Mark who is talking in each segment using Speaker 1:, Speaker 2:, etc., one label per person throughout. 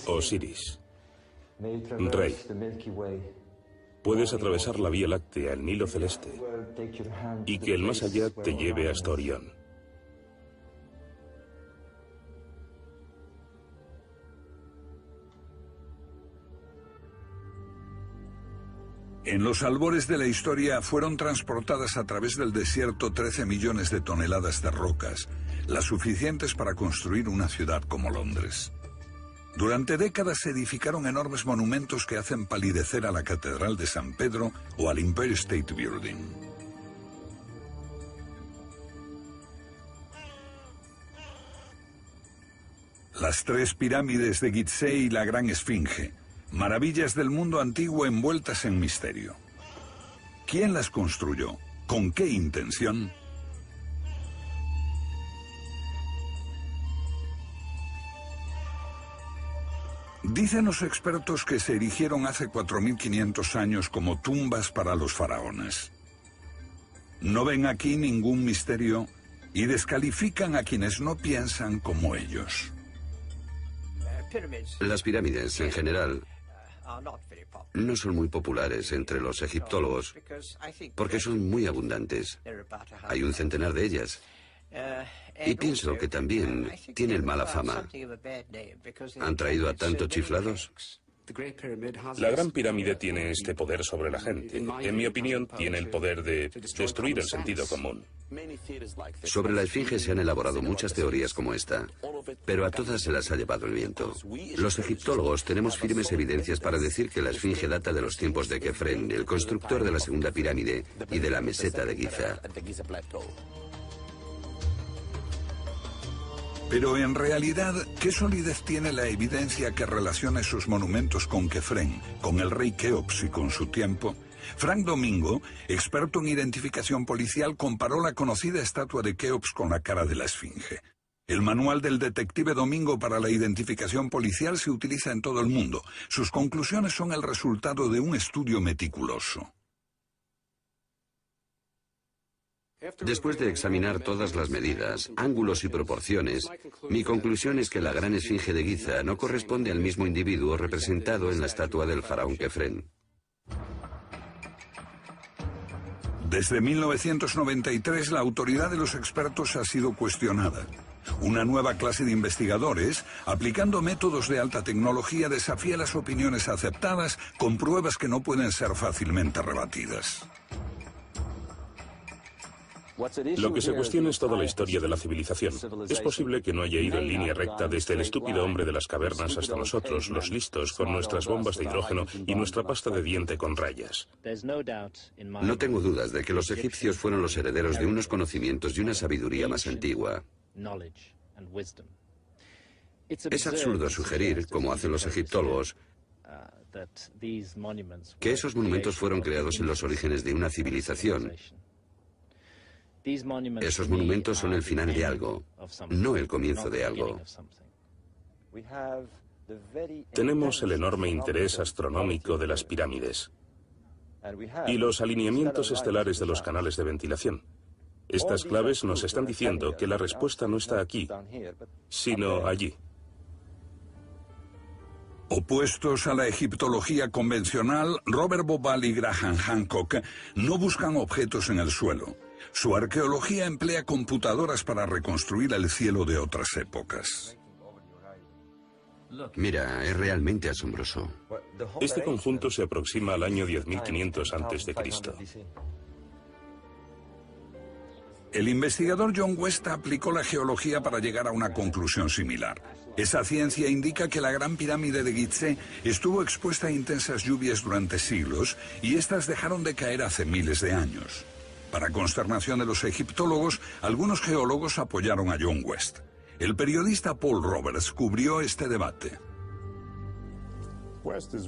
Speaker 1: Osiris, Rey. Puedes atravesar la Vía Láctea, el Nilo Celeste, y que el más allá te lleve hasta Orión.
Speaker 2: En los albores de la historia fueron transportadas a través del desierto 13 millones de toneladas de rocas, las suficientes para construir una ciudad como Londres. Durante décadas se edificaron enormes monumentos que hacen palidecer a la Catedral de San Pedro o al Empire State Building. Las tres pirámides de Gizeh y la Gran Esfinge, maravillas del mundo antiguo envueltas en misterio. ¿Quién las construyó? ¿Con qué intención? Dicen los expertos que se erigieron hace 4.500 años como tumbas para los faraones. No ven aquí ningún misterio y descalifican a quienes no piensan como ellos.
Speaker 3: Las pirámides, en general, no son muy populares entre los egiptólogos porque son muy abundantes. Hay un centenar de ellas. Y pienso que también tienen mala fama. ¿Han traído a tantos chiflados?
Speaker 1: La Gran Pirámide tiene este poder sobre la gente. En mi opinión, tiene el poder de destruir el sentido común.
Speaker 3: Sobre la Esfinge se han elaborado muchas teorías como esta, pero a todas se las ha llevado el viento. Los egiptólogos tenemos firmes evidencias para decir que la Esfinge data de los tiempos de Kefren, el constructor de la segunda pirámide, y de la meseta de Giza.
Speaker 2: Pero en realidad, ¿qué solidez tiene la evidencia que relaciona esos monumentos con Kefren, con el rey Keops y con su tiempo? Frank Domingo, experto en identificación policial, comparó la conocida estatua de Keops con la cara de la Esfinge. El manual del detective Domingo para la identificación policial se utiliza en todo el mundo. Sus conclusiones son el resultado de un estudio meticuloso.
Speaker 3: Después de examinar todas las medidas, ángulos y proporciones, mi conclusión es que la Gran Esfinge de Giza no corresponde al mismo individuo representado en la estatua del faraón Kefren.
Speaker 2: Desde 1993 la autoridad de los expertos ha sido cuestionada. Una nueva clase de investigadores, aplicando métodos de alta tecnología, desafía las opiniones aceptadas con pruebas que no pueden ser fácilmente rebatidas.
Speaker 1: Lo que se cuestiona es toda la historia de la civilización. Es posible que no haya ido en línea recta desde el estúpido hombre de las cavernas hasta nosotros, los listos, con nuestras bombas de hidrógeno y nuestra pasta de diente con rayas.
Speaker 3: No tengo dudas de que los egipcios fueron los herederos de unos conocimientos y una sabiduría más antigua. Es absurdo sugerir, como hacen los egiptólogos, que esos monumentos fueron creados en los orígenes de una civilización. Esos monumentos son el final de algo, no el comienzo de algo.
Speaker 1: Tenemos el enorme interés astronómico de las pirámides y los alineamientos estelares de los canales de ventilación. Estas claves nos están diciendo que la respuesta no está aquí, sino allí.
Speaker 2: Opuestos a la egiptología convencional, Robert Bauval y Graham Hancock no buscan objetos en el suelo. Su arqueología emplea computadoras para reconstruir el cielo de otras épocas.
Speaker 3: Mira, es realmente asombroso.
Speaker 1: Este conjunto se aproxima al año 10.500 a.C.
Speaker 2: El investigador John West aplicó la geología para llegar a una conclusión similar. Esa ciencia indica que la Gran Pirámide de Gizeh estuvo expuesta a intensas lluvias durante siglos y estas dejaron de caer hace miles de años. Para consternación de los egiptólogos, algunos geólogos apoyaron a John West. El periodista Paul Roberts cubrió este debate.
Speaker 3: West es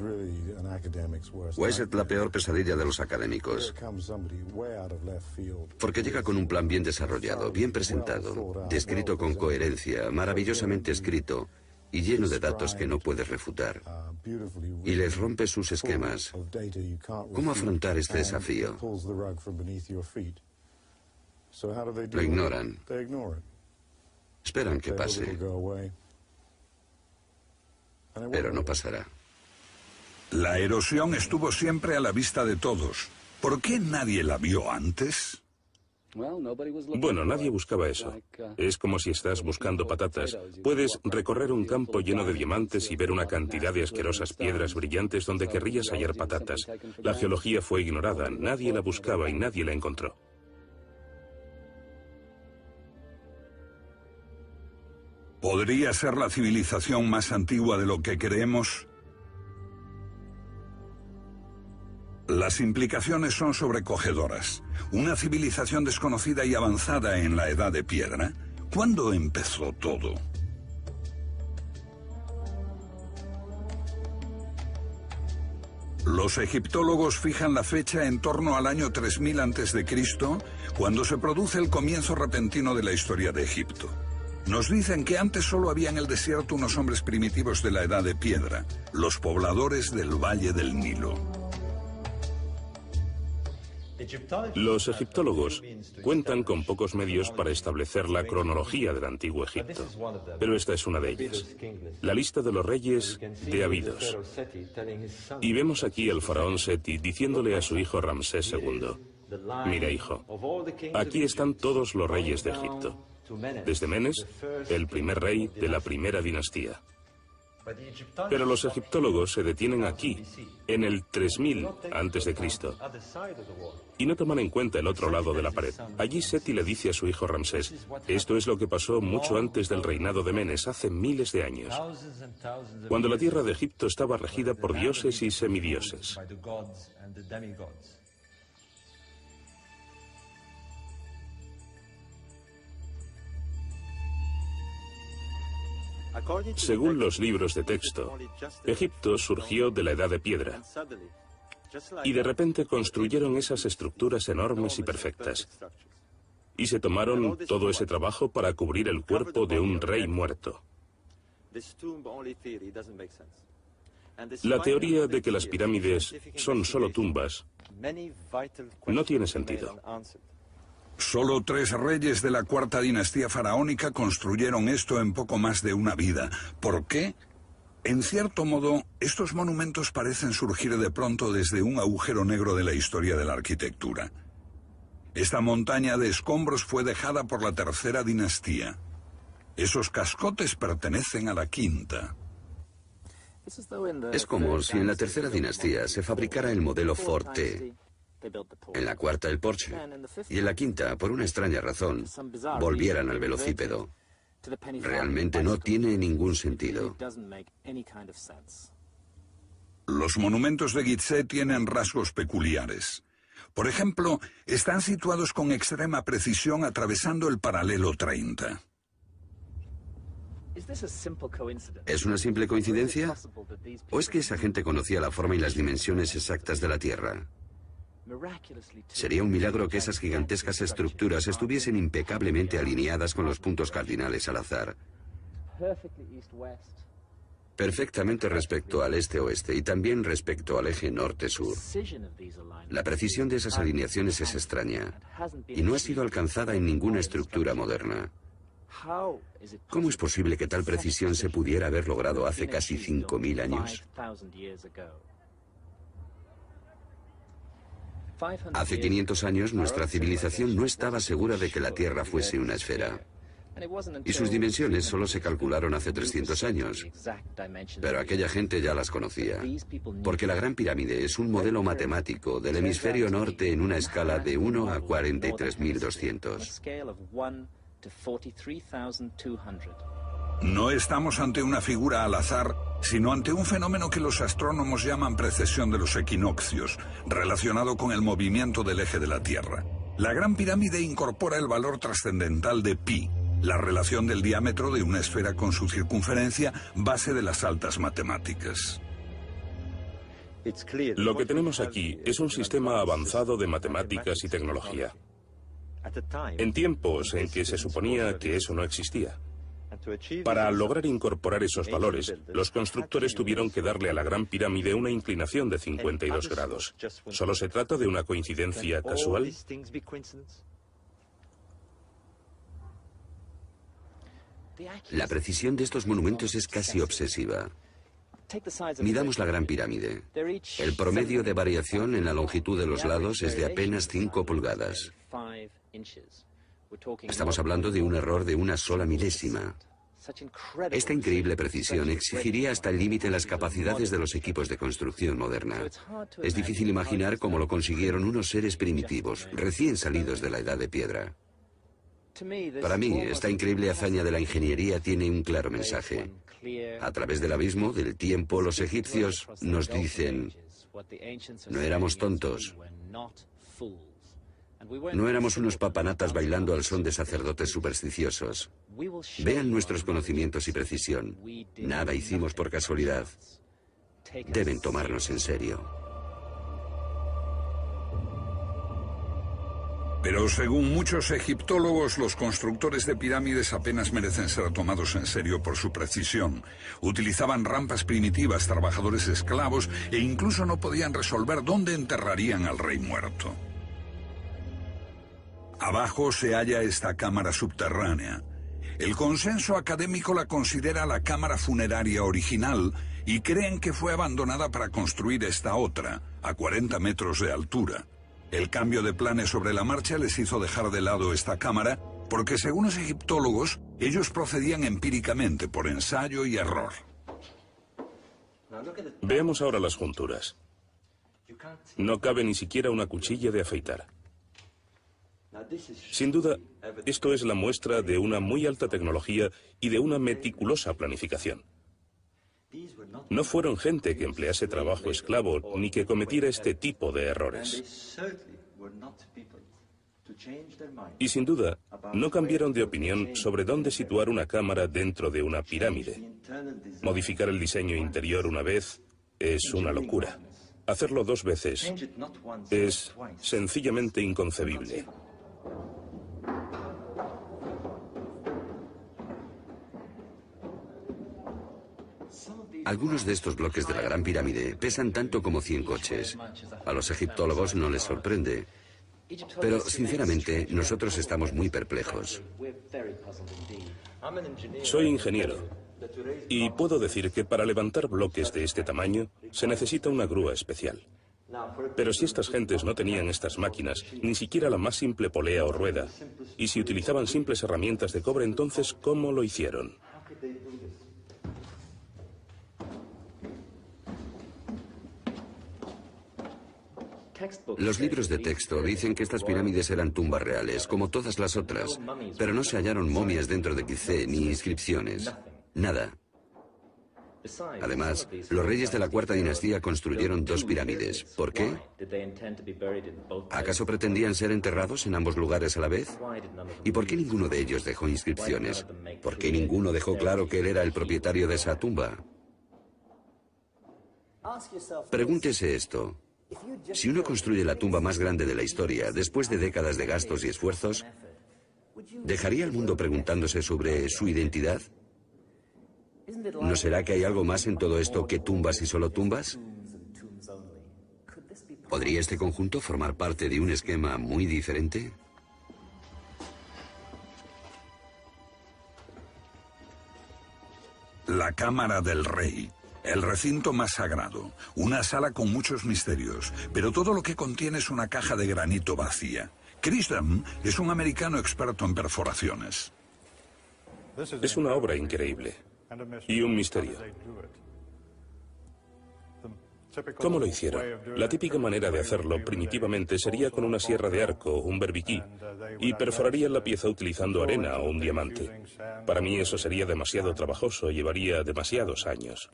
Speaker 3: la peor pesadilla de los académicos, porque llega con un plan bien desarrollado, bien presentado, descrito con coherencia, maravillosamente escrito y lleno de datos que no puedes refutar, y les rompe sus esquemas. ¿Cómo afrontar este desafío? Lo ignoran. Esperan que pase. pero no pasará.
Speaker 2: La erosión estuvo siempre a la vista de todos. ¿Por qué nadie la vio antes?
Speaker 1: Bueno, nadie buscaba eso. Es como si estás buscando patatas. Puedes recorrer un campo lleno de diamantes y ver una cantidad de asquerosas piedras brillantes donde querrías hallar patatas. La geología fue ignorada, nadie la buscaba y nadie la encontró.
Speaker 2: ¿Podría ser la civilización más antigua de lo que creemos? Las implicaciones son sobrecogedoras. Una civilización desconocida y avanzada en la Edad de Piedra. ¿Cuándo empezó todo? Los egiptólogos fijan la fecha en torno al año 3000 a.C., cuando se produce el comienzo repentino de la historia de Egipto. Nos dicen que antes solo había en el desierto unos hombres primitivos de la Edad de Piedra, los pobladores del Valle del Nilo.
Speaker 1: Los egiptólogos cuentan con pocos medios para establecer la cronología del antiguo Egipto, pero esta es una de ellas. La lista de los reyes de Abidos. Y vemos aquí al faraón Seti diciéndole a su hijo Ramsés II, mira hijo, aquí están todos los reyes de Egipto, desde Menes, el primer rey de la primera dinastía. Pero los egiptólogos se detienen aquí, en el 3000 a.C., y no toman en cuenta el otro lado de la pared. Allí Seti le dice a su hijo Ramsés, esto es lo que pasó mucho antes del reinado de Menes, hace miles de años, cuando la tierra de Egipto estaba regida por dioses y semidioses. Según los libros de texto, Egipto surgió de la Edad de Piedra y de repente construyeron esas estructuras enormes y perfectas. Y se tomaron todo ese trabajo para cubrir el cuerpo de un rey muerto. La teoría de que las pirámides son solo tumbas no tiene sentido.
Speaker 2: Solo 3 reyes de la cuarta dinastía faraónica construyeron esto en poco más de una vida. ¿Por qué? En cierto modo, estos monumentos parecen surgir de pronto desde un agujero negro de la historia de la arquitectura. Esta montaña de escombros fue dejada por la tercera dinastía. Esos cascotes pertenecen a la quinta.
Speaker 3: Es como si en la tercera dinastía se fabricara el modelo Ford T, en la cuarta el Porsche, y en la quinta, por una extraña razón, volvieran al velocípedo. Realmente no tiene ningún sentido.
Speaker 2: Los monumentos de Gizeh tienen rasgos peculiares. Por ejemplo, están situados con extrema precisión atravesando el paralelo 30.
Speaker 3: ¿Es una simple coincidencia? ¿O es que esa gente conocía la forma y las dimensiones exactas de la Tierra? Sería un milagro que esas gigantescas estructuras estuviesen impecablemente alineadas con los puntos cardinales al azar. Perfectamente respecto al este-oeste y también respecto al eje norte-sur. La precisión de esas alineaciones es extraña y no ha sido alcanzada en ninguna estructura moderna. ¿Cómo es posible que tal precisión se pudiera haber logrado hace casi 5000 años? Hace 500 años nuestra civilización no estaba segura de que la Tierra fuese una esfera. Y sus dimensiones solo se calcularon hace 300 años. Pero aquella gente ya las conocía. Porque la Gran Pirámide es un modelo matemático del hemisferio norte en una escala de 1 a 43.200.
Speaker 2: No estamos ante una figura al azar, sino ante un fenómeno que los astrónomos llaman precesión de los equinoccios, relacionado con el movimiento del eje de la Tierra. La Gran Pirámide incorpora el valor trascendental de pi, la relación del diámetro de una esfera con su circunferencia, base de las altas matemáticas.
Speaker 1: Lo que tenemos aquí es un sistema avanzado de matemáticas y tecnología. En tiempos en que se suponía que eso no existía. Para lograr incorporar esos valores, los constructores tuvieron que darle a la Gran Pirámide una inclinación de 52 grados. ¿Solo se trata de una coincidencia casual?
Speaker 3: La precisión de estos monumentos es casi obsesiva. Midamos la Gran Pirámide. El promedio de variación en la longitud de los lados es de apenas 5 pulgadas. Estamos hablando de un error de una sola milésima. Esta increíble precisión exigiría hasta el límite las capacidades de los equipos de construcción moderna. Es difícil imaginar cómo lo consiguieron unos seres primitivos, recién salidos de la Edad de Piedra. Para mí, esta increíble hazaña de la ingeniería tiene un claro mensaje. A través del abismo, del tiempo, los egipcios nos dicen: no éramos tontos. No éramos unos papanatas bailando al son de sacerdotes supersticiosos. Vean nuestros conocimientos y precisión. Nada hicimos por casualidad. Deben tomarnos en serio.
Speaker 2: Pero según muchos egiptólogos, los constructores de pirámides apenas merecen ser tomados en serio por su precisión. Utilizaban rampas primitivas, trabajadores esclavos e incluso no podían resolver dónde enterrarían al rey muerto. Abajo se halla esta cámara subterránea. El consenso académico la considera la cámara funeraria original y creen que fue abandonada para construir esta otra, a 40 metros de altura. El cambio de planes sobre la marcha les hizo dejar de lado esta cámara porque, según los egiptólogos, ellos procedían empíricamente por ensayo y error.
Speaker 1: Veamos ahora las junturas. No cabe ni siquiera una cuchilla de afeitar. Sin duda, esto es la muestra de una muy alta tecnología y de una meticulosa planificación. No fueron gente que emplease trabajo esclavo ni que cometiera este tipo de errores. Y sin duda, no cambiaron de opinión sobre dónde situar una cámara dentro de una pirámide. Modificar el diseño interior una vez es una locura. Hacerlo 2 veces es sencillamente inconcebible.
Speaker 3: Algunos de estos bloques de la Gran Pirámide pesan tanto como 100 coches. A los egiptólogos no les sorprende. Pero, sinceramente, nosotros estamos muy perplejos.
Speaker 1: Soy ingeniero y puedo decir que para levantar bloques de este tamaño se necesita una grúa especial. Pero si estas gentes no tenían estas máquinas, ni siquiera la más simple polea o rueda, y si utilizaban simples herramientas de cobre, entonces, ¿cómo lo hicieron?
Speaker 3: Los libros de texto dicen que estas pirámides eran tumbas reales, como todas las otras, pero no se hallaron momias dentro de Gizeh ni inscripciones. Nada. Además, los reyes de la Cuarta Dinastía construyeron 2 pirámides. ¿Por qué? ¿Acaso pretendían ser enterrados en ambos lugares a la vez? ¿Y por qué ninguno de ellos dejó inscripciones? ¿Por qué ninguno dejó claro que él era el propietario de esa tumba? Pregúntese esto. Si uno construye la tumba más grande de la historia, después de décadas de gastos y esfuerzos, ¿dejaría al mundo preguntándose sobre su identidad? ¿No será que hay algo más en todo esto que tumbas y solo tumbas? ¿Podría este conjunto formar parte de un esquema muy diferente?
Speaker 2: La cámara del rey. El recinto más sagrado, una sala con muchos misterios, pero todo lo que contiene es una caja de granito vacía. Chris Dunn es un americano experto en perforaciones.
Speaker 1: Es una obra increíble y un misterio. ¿Cómo lo hicieron? La típica manera de hacerlo primitivamente sería con una sierra de arco, un berbiquí, y perforarían la pieza utilizando arena o un diamante. Para mí eso sería demasiado trabajoso, llevaría demasiados años.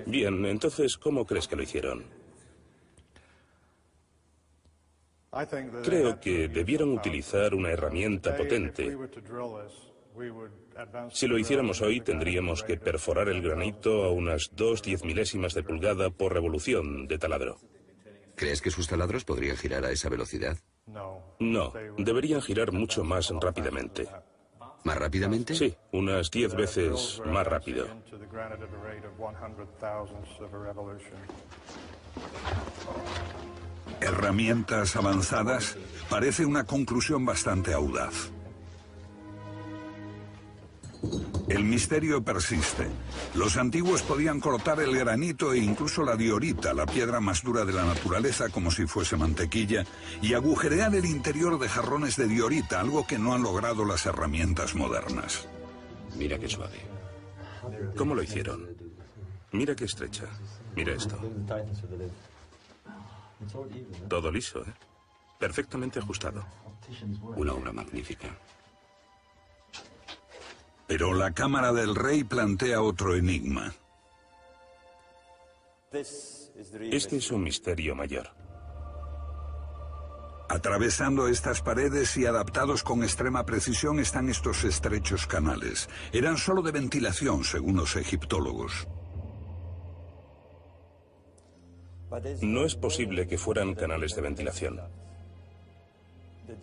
Speaker 1: Bien, entonces, ¿cómo crees que lo hicieron? Creo que debieron utilizar una herramienta potente. Si lo hiciéramos hoy, tendríamos que perforar el granito a unas 2/10 milésimas de pulgada por revolución de taladro.
Speaker 3: ¿Crees que sus taladros podrían girar a esa velocidad?
Speaker 1: No, deberían girar mucho más rápidamente.
Speaker 3: ¿Más rápidamente?
Speaker 1: Sí, unas 10 veces más rápido.
Speaker 2: Herramientas avanzadas, parece una conclusión bastante audaz. El misterio persiste. Los antiguos podían cortar el granito e incluso la diorita, la piedra más dura de la naturaleza, como si fuese mantequilla, y agujerear el interior de jarrones de diorita, algo que no han logrado las herramientas modernas.
Speaker 3: Mira qué suave.
Speaker 1: ¿Cómo lo hicieron? Mira qué estrecha. Mira esto. Todo liso, ¿eh? Perfectamente ajustado.
Speaker 3: Una obra magnífica.
Speaker 2: Pero la cámara del rey plantea otro enigma.
Speaker 1: Este es un misterio mayor.
Speaker 2: Atravesando estas paredes y adaptados con extrema precisión están estos estrechos canales. Eran solo de ventilación, según los egiptólogos.
Speaker 1: No es posible que fueran canales de ventilación.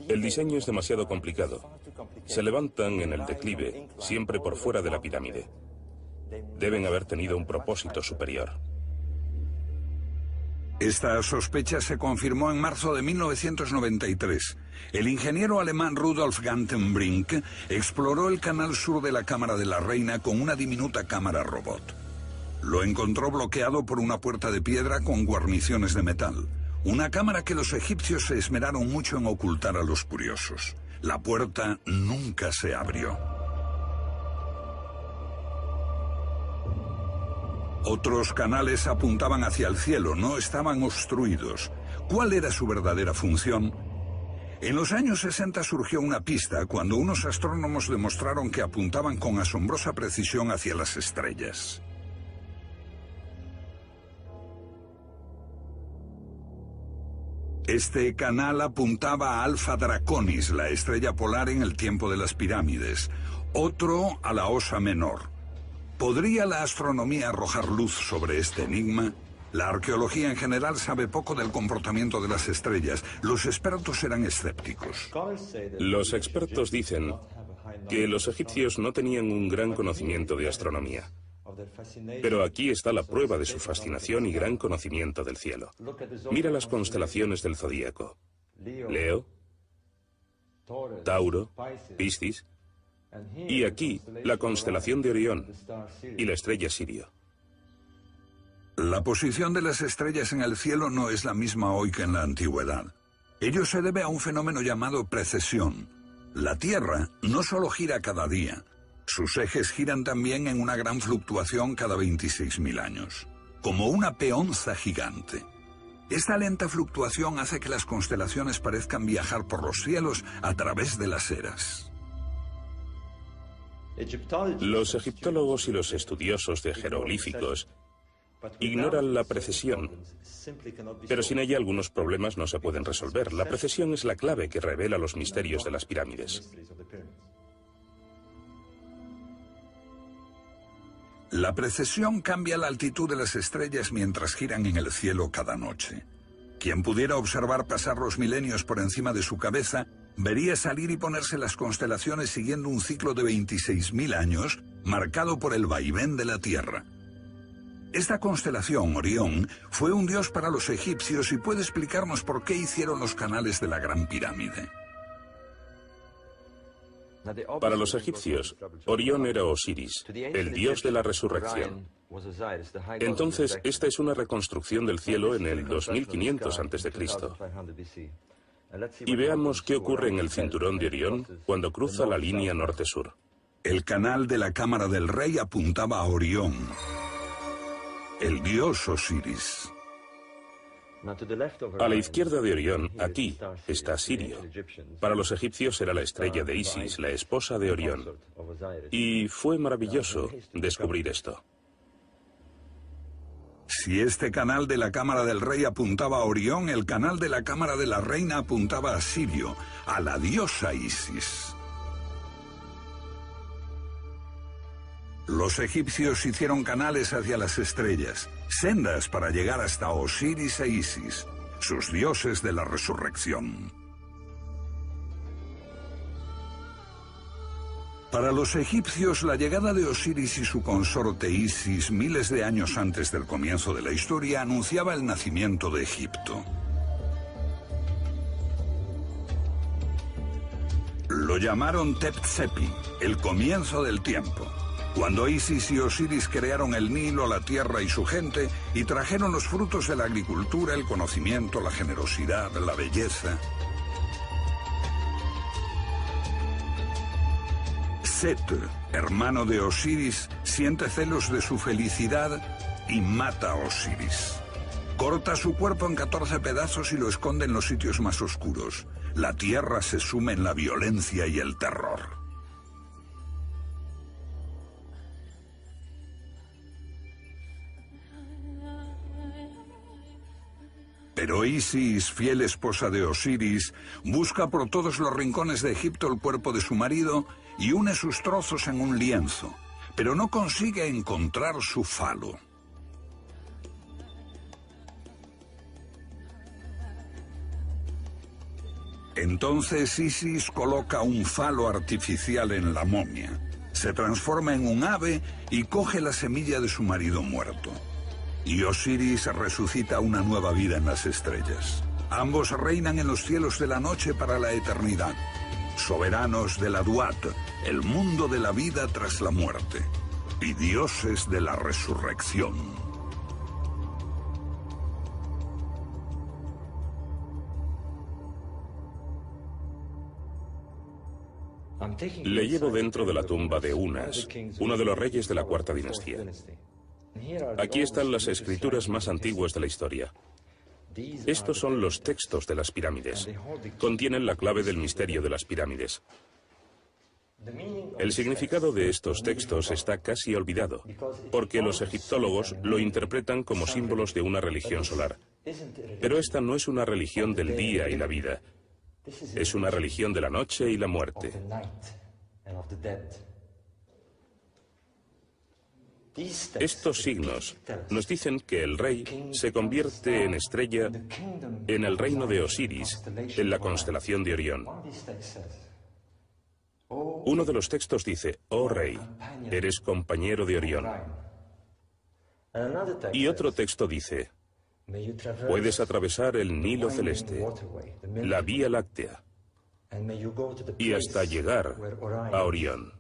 Speaker 1: El diseño es demasiado complicado. Se levantan en el declive, siempre por fuera de la pirámide. Deben haber tenido un propósito superior.
Speaker 2: Esta sospecha se confirmó en marzo de 1993. El ingeniero alemán Rudolf Gantenbrink exploró el canal sur de la Cámara de la Reina con una diminuta cámara robot. Lo encontró bloqueado por una puerta de piedra con guarniciones de metal. Una cámara que los egipcios se esmeraron mucho en ocultar a los curiosos. La puerta nunca se abrió. Otros canales apuntaban hacia el cielo, no estaban obstruidos. ¿Cuál era su verdadera función? En los años 60 surgió una pista cuando unos astrónomos demostraron que apuntaban con asombrosa precisión hacia las estrellas. Este canal apuntaba a Alfa Draconis, la estrella polar en el tiempo de las pirámides. Otro a la Osa Menor. ¿Podría la astronomía arrojar luz sobre este enigma? La arqueología en general sabe poco del comportamiento de las estrellas. Los expertos eran escépticos.
Speaker 1: Los expertos dicen que los egipcios no tenían un gran conocimiento de astronomía. Pero aquí está la prueba de su fascinación y gran conocimiento del cielo. Mira las constelaciones del zodíaco. Leo, Tauro, Piscis, y aquí la constelación de Orión y la estrella Sirio.
Speaker 2: La posición de las estrellas en el cielo no es la misma hoy que en la antigüedad. Ello se debe a un fenómeno llamado precesión. La Tierra no solo gira cada día, sus ejes giran también en una gran fluctuación cada 26.000 años, como una peonza gigante. Esta lenta fluctuación hace que las constelaciones parezcan viajar por los cielos a través de las eras.
Speaker 1: Los egiptólogos y los estudiosos de jeroglíficos ignoran la precesión, pero sin ella algunos problemas no se pueden resolver. La precesión es la clave que revela los misterios de las pirámides.
Speaker 2: La precesión cambia la altitud de las estrellas mientras giran en el cielo cada noche. Quien pudiera observar pasar los milenios por encima de su cabeza, vería salir y ponerse las constelaciones siguiendo un ciclo de 26.000 años, marcado por el vaivén de la Tierra. Esta constelación, Orión, fue un dios para los egipcios y puede explicarnos por qué hicieron los canales de la Gran Pirámide.
Speaker 1: Para los egipcios, Orión era Osiris, el dios de la resurrección. Entonces, esta es una reconstrucción del cielo en el 2500 a.C. Y veamos qué ocurre en el cinturón de Orión cuando cruza la línea norte-sur.
Speaker 2: El canal de la Cámara del Rey apuntaba a Orión, el dios Osiris.
Speaker 1: A la izquierda de Orión, aquí, está Sirio. Para los egipcios era la estrella de Isis, la esposa de Orión. Y fue maravilloso descubrir esto.
Speaker 2: Si este canal de la Cámara del Rey apuntaba a Orión, el canal de la Cámara de la Reina apuntaba a Sirio, a la diosa Isis. Los egipcios hicieron canales hacia las estrellas, sendas para llegar hasta Osiris e Isis, sus dioses de la resurrección. Para los egipcios, la llegada de Osiris y su consorte Isis miles de años antes del comienzo de la historia anunciaba el nacimiento de Egipto. Lo llamaron Tep Sepi, el comienzo del tiempo. Cuando Isis y Osiris crearon el Nilo, la tierra y su gente, y trajeron los frutos de la agricultura, el conocimiento, la generosidad, la belleza. Set, hermano de Osiris, siente celos de su felicidad y mata a Osiris. Corta su cuerpo en 14 pedazos y lo esconde en los sitios más oscuros. La tierra se sume en la violencia y el terror. Pero Isis, fiel esposa de Osiris, busca por todos los rincones de Egipto el cuerpo de su marido y une sus trozos en un lienzo, pero no consigue encontrar su falo. Entonces Isis coloca un falo artificial en la momia, se transforma en un ave y coge la semilla de su marido muerto. Y Osiris resucita una nueva vida en las estrellas. Ambos reinan en los cielos de la noche para la eternidad, soberanos de la Duat, el mundo de la vida tras la muerte, y dioses de la resurrección.
Speaker 1: Le llevo dentro de la tumba de Unas, uno de los reyes de la cuarta dinastía. Aquí están las escrituras más antiguas de la historia. Estos son los textos de las pirámides. Contienen la clave del misterio de las pirámides. El significado de estos textos está casi olvidado, porque los egiptólogos lo interpretan como símbolos de una religión solar. Pero esta no es una religión del día y la vida. Es una religión de la noche y la muerte. Estos signos nos dicen que el rey se convierte en estrella en el reino de Osiris, en la constelación de Orión. Uno de los textos dice, oh rey, eres compañero de Orión. Y otro texto dice, puedes atravesar el Nilo celeste, la Vía Láctea, y hasta llegar a Orión.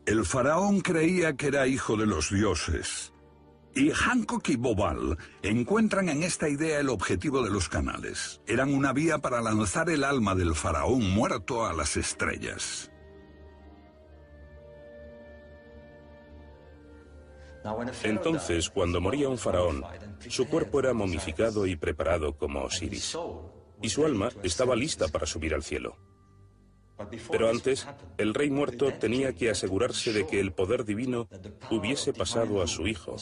Speaker 2: El faraón creía que era hijo de los dioses, y Hancock y Bobal encuentran en esta idea el objetivo de los canales. Eran una vía para lanzar el alma del faraón muerto a las estrellas.
Speaker 1: Entonces, cuando moría un faraón, su cuerpo era momificado y preparado como Osiris, y su alma estaba lista para subir al cielo. Pero antes, el rey muerto tenía que asegurarse de que el poder divino hubiese pasado a su hijo,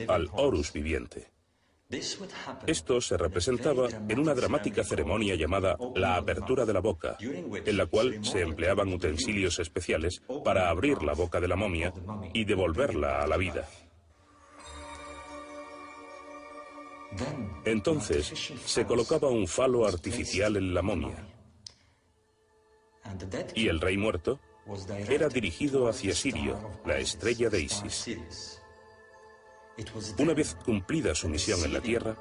Speaker 1: al Horus viviente. Esto se representaba en una dramática ceremonia llamada la apertura de la boca, en la cual se empleaban utensilios especiales para abrir la boca de la momia y devolverla a la vida. Entonces, se colocaba un falo artificial en la momia. Y el rey muerto era dirigido hacia Sirio, la estrella de Isis. Una vez cumplida su misión en la tierra,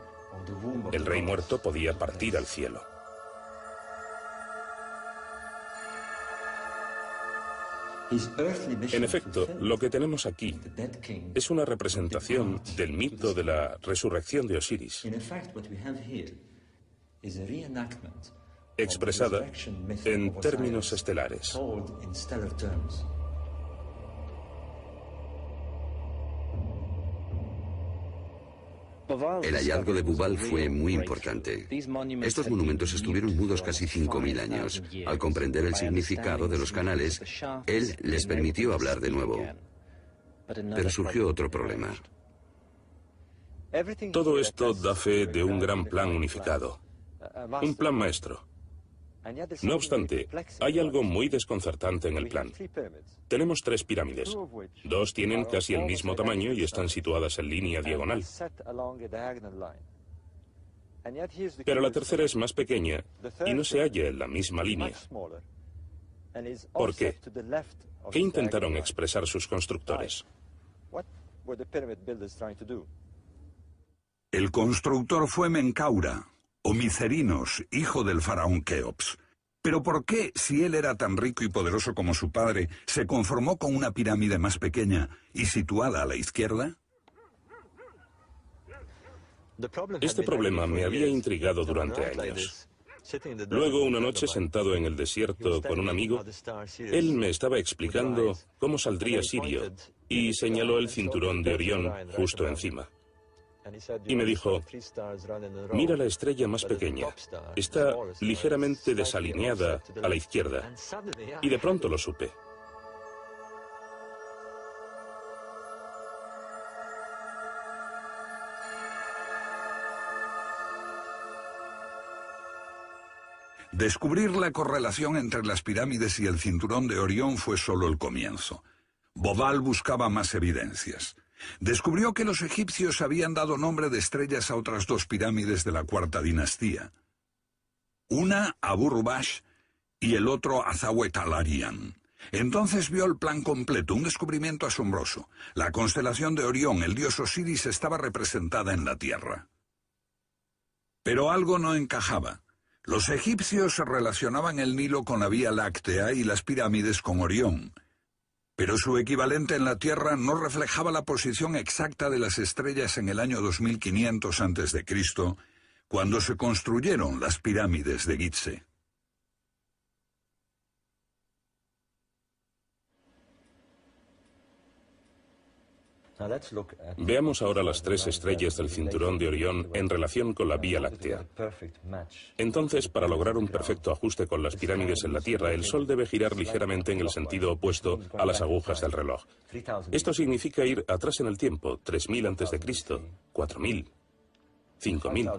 Speaker 1: el rey muerto podía partir al cielo. En efecto, lo que tenemos aquí es una representación del mito de la resurrección de Osiris, expresada en términos estelares.
Speaker 3: El hallazgo de Bubal fue muy importante. Estos monumentos estuvieron mudos casi 5.000 años. Al comprender el significado de los canales, él les permitió hablar de nuevo. Pero surgió otro problema.
Speaker 1: Todo esto da fe de un gran plan unificado, un plan maestro. No obstante, hay algo muy desconcertante en el plan. Tenemos 3 pirámides. 2 tienen casi el mismo tamaño y están situadas en línea diagonal. Pero la tercera es más pequeña y no se halla en la misma línea. ¿Por qué? ¿Qué intentaron expresar sus constructores?
Speaker 2: El constructor fue Menkaura, o Micerinos, hijo del faraón Keops. Pero ¿por qué, si él era tan rico y poderoso como su padre, se conformó con una pirámide más pequeña y situada a la izquierda?
Speaker 1: Este problema me había intrigado durante años. Luego, una noche, sentado en el desierto con un amigo, él me estaba explicando cómo saldría Sirio y señaló el cinturón de Orión justo encima. Y me dijo, mira la estrella más pequeña, está ligeramente desalineada a la izquierda. Y de pronto lo supe.
Speaker 2: Descubrir la correlación entre las pirámides y el cinturón de Orión fue solo el comienzo. Bobal buscaba más evidencias. Descubrió que los egipcios habían dado nombre de estrellas a otras dos pirámides de la cuarta dinastía. Una a Abu-Rubash y el otro a Zahuetalarian. Entonces vio el plan completo, un descubrimiento asombroso. La constelación de Orión, el dios Osiris, estaba representada en la Tierra. Pero algo no encajaba. Los egipcios relacionaban el Nilo con la Vía Láctea y las pirámides con Orión. Pero su equivalente en la Tierra no reflejaba la posición exacta de las estrellas en el año 2500 a.C., cuando se construyeron las pirámides de Gizeh.
Speaker 1: Veamos ahora las tres estrellas del cinturón de Orión en relación con la Vía Láctea. Entonces, para lograr un perfecto ajuste con las pirámides en la Tierra, el Sol debe girar ligeramente en el sentido opuesto a las agujas del reloj. Esto significa ir atrás en el tiempo, 3000 a.C., 4000, 5000.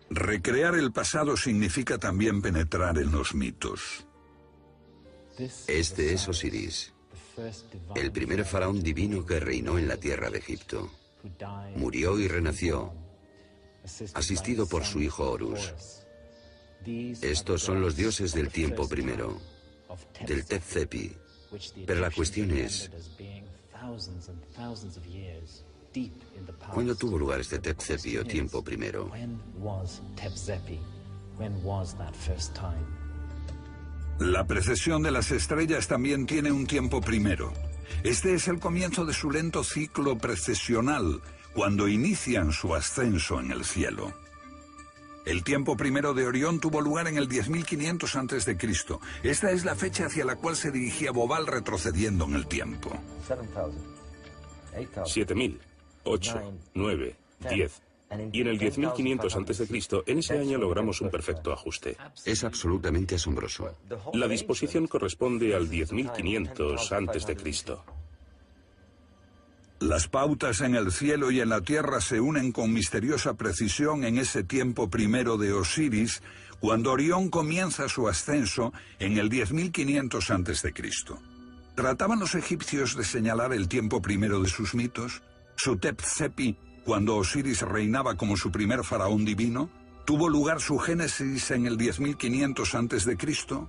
Speaker 2: Recrear el pasado significa también penetrar en los mitos.
Speaker 3: Este es Osiris, el primer faraón divino que reinó en la tierra de Egipto. Murió y renació, asistido por su hijo Horus. Estos son los dioses del tiempo primero, del Tep-Sepi. Pero la cuestión es, ¿cuándo tuvo lugar este Tep-Sepi o tiempo primero?
Speaker 2: La precesión de las estrellas también tiene un tiempo primero. Este es el comienzo de su lento ciclo precesional, cuando inician su ascenso en el cielo. El tiempo primero de Orión tuvo lugar en el 10.500 a.C. Esta es la fecha hacia la cual se dirigía Bobal retrocediendo en el tiempo.
Speaker 1: 7000, 8, 9, 10. Y en el 10.500 a.C., en ese año logramos un perfecto ajuste.
Speaker 3: Es absolutamente asombroso.
Speaker 1: La disposición corresponde al 10.500 a.C.
Speaker 2: Las pautas en el cielo y en la tierra se unen con misteriosa precisión en ese tiempo primero de Osiris, cuando Orión comienza su ascenso en el 10.500 a.C. ¿Trataban los egipcios de señalar el tiempo primero de sus mitos? ¿Su Tep-Sepi, cuando Osiris reinaba como su primer faraón divino? ¿Tuvo lugar su génesis en el 10.500 a.C.?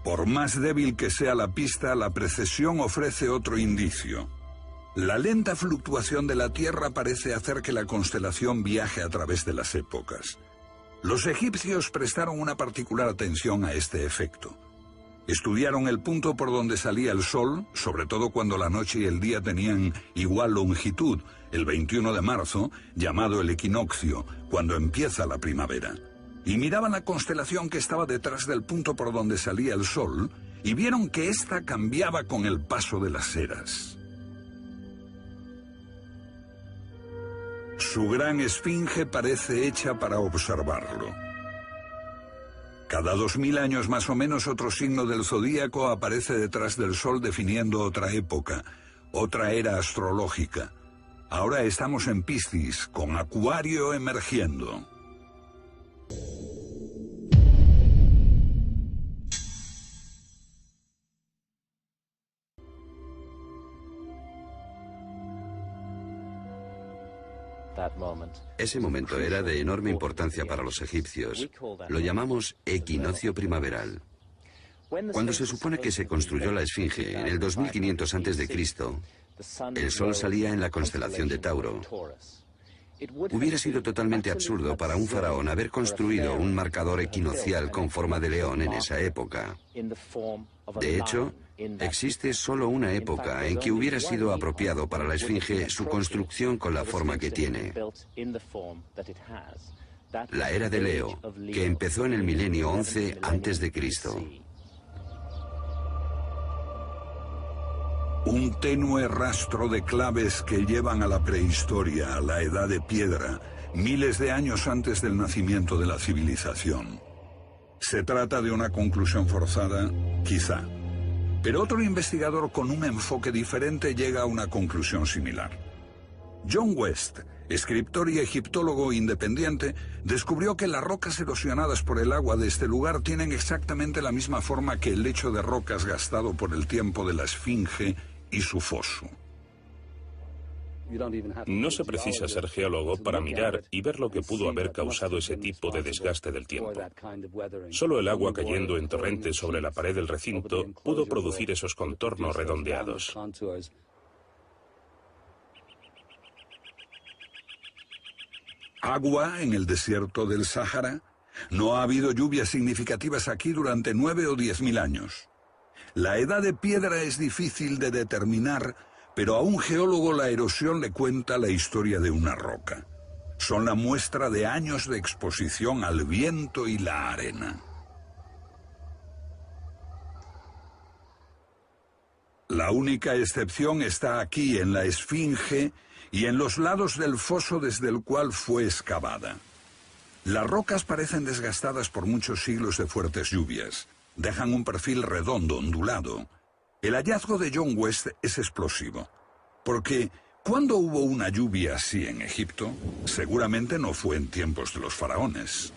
Speaker 2: Por más débil que sea la pista, la precesión ofrece otro indicio. La lenta fluctuación de la Tierra parece hacer que la constelación viaje a través de las épocas. Los egipcios prestaron una particular atención a este efecto. Estudiaron el punto por donde salía el sol, sobre todo cuando la noche y el día tenían igual longitud, el 21 de marzo, llamado el equinoccio, cuando empieza la primavera. Y miraban la constelación que estaba detrás del punto por donde salía el sol, y vieron que ésta cambiaba con el paso de las eras. Su gran esfinge parece hecha para observarlo. Cada 2000 años más o menos otro signo del zodíaco aparece detrás del sol definiendo otra época, otra era astrológica. Ahora estamos en Piscis, con Acuario emergiendo.
Speaker 3: Ese momento era de enorme importancia para los egipcios. Lo llamamos equinoccio primaveral. Cuando se supone que se construyó la Esfinge en el 2500 a.C., el sol salía en la constelación de Tauro. Hubiera sido totalmente absurdo para un faraón haber construido un marcador equinoccial con forma de león en esa época. De hecho, existe solo una época en que hubiera sido apropiado para la esfinge su construcción con la forma que tiene. La era de Leo, que empezó en el milenio 11 a.C.
Speaker 2: Un tenue rastro de claves que llevan a la prehistoria, a la edad de piedra, miles de años antes del nacimiento de la civilización. ¿Se trata de una conclusión forzada? Quizá. Pero otro investigador con un enfoque diferente llega a una conclusión similar. John West, escritor y egiptólogo independiente, descubrió que las rocas erosionadas por el agua de este lugar tienen exactamente la misma forma que el lecho de rocas gastado por el tiempo de la esfinge y su foso.
Speaker 1: No se precisa ser geólogo para mirar y ver lo que pudo haber causado ese tipo de desgaste del tiempo. Solo el agua cayendo en torrentes sobre la pared del recinto pudo producir esos contornos redondeados.
Speaker 2: ¿Agua en el desierto del Sáhara? No ha habido lluvias significativas aquí durante 9 o 10.000 años. La edad de piedra es difícil de determinar, pero a un geólogo la erosión le cuenta la historia de una roca. Son la muestra de años de exposición al viento y la arena. La única excepción está aquí en la esfinge y en los lados del foso desde el cual fue excavada. Las rocas parecen desgastadas por muchos siglos de fuertes lluvias. Dejan un perfil redondo, ondulado. El hallazgo de John West es explosivo, porque ¿cuándo hubo una lluvia así en Egipto? Seguramente no fue en tiempos de los faraones.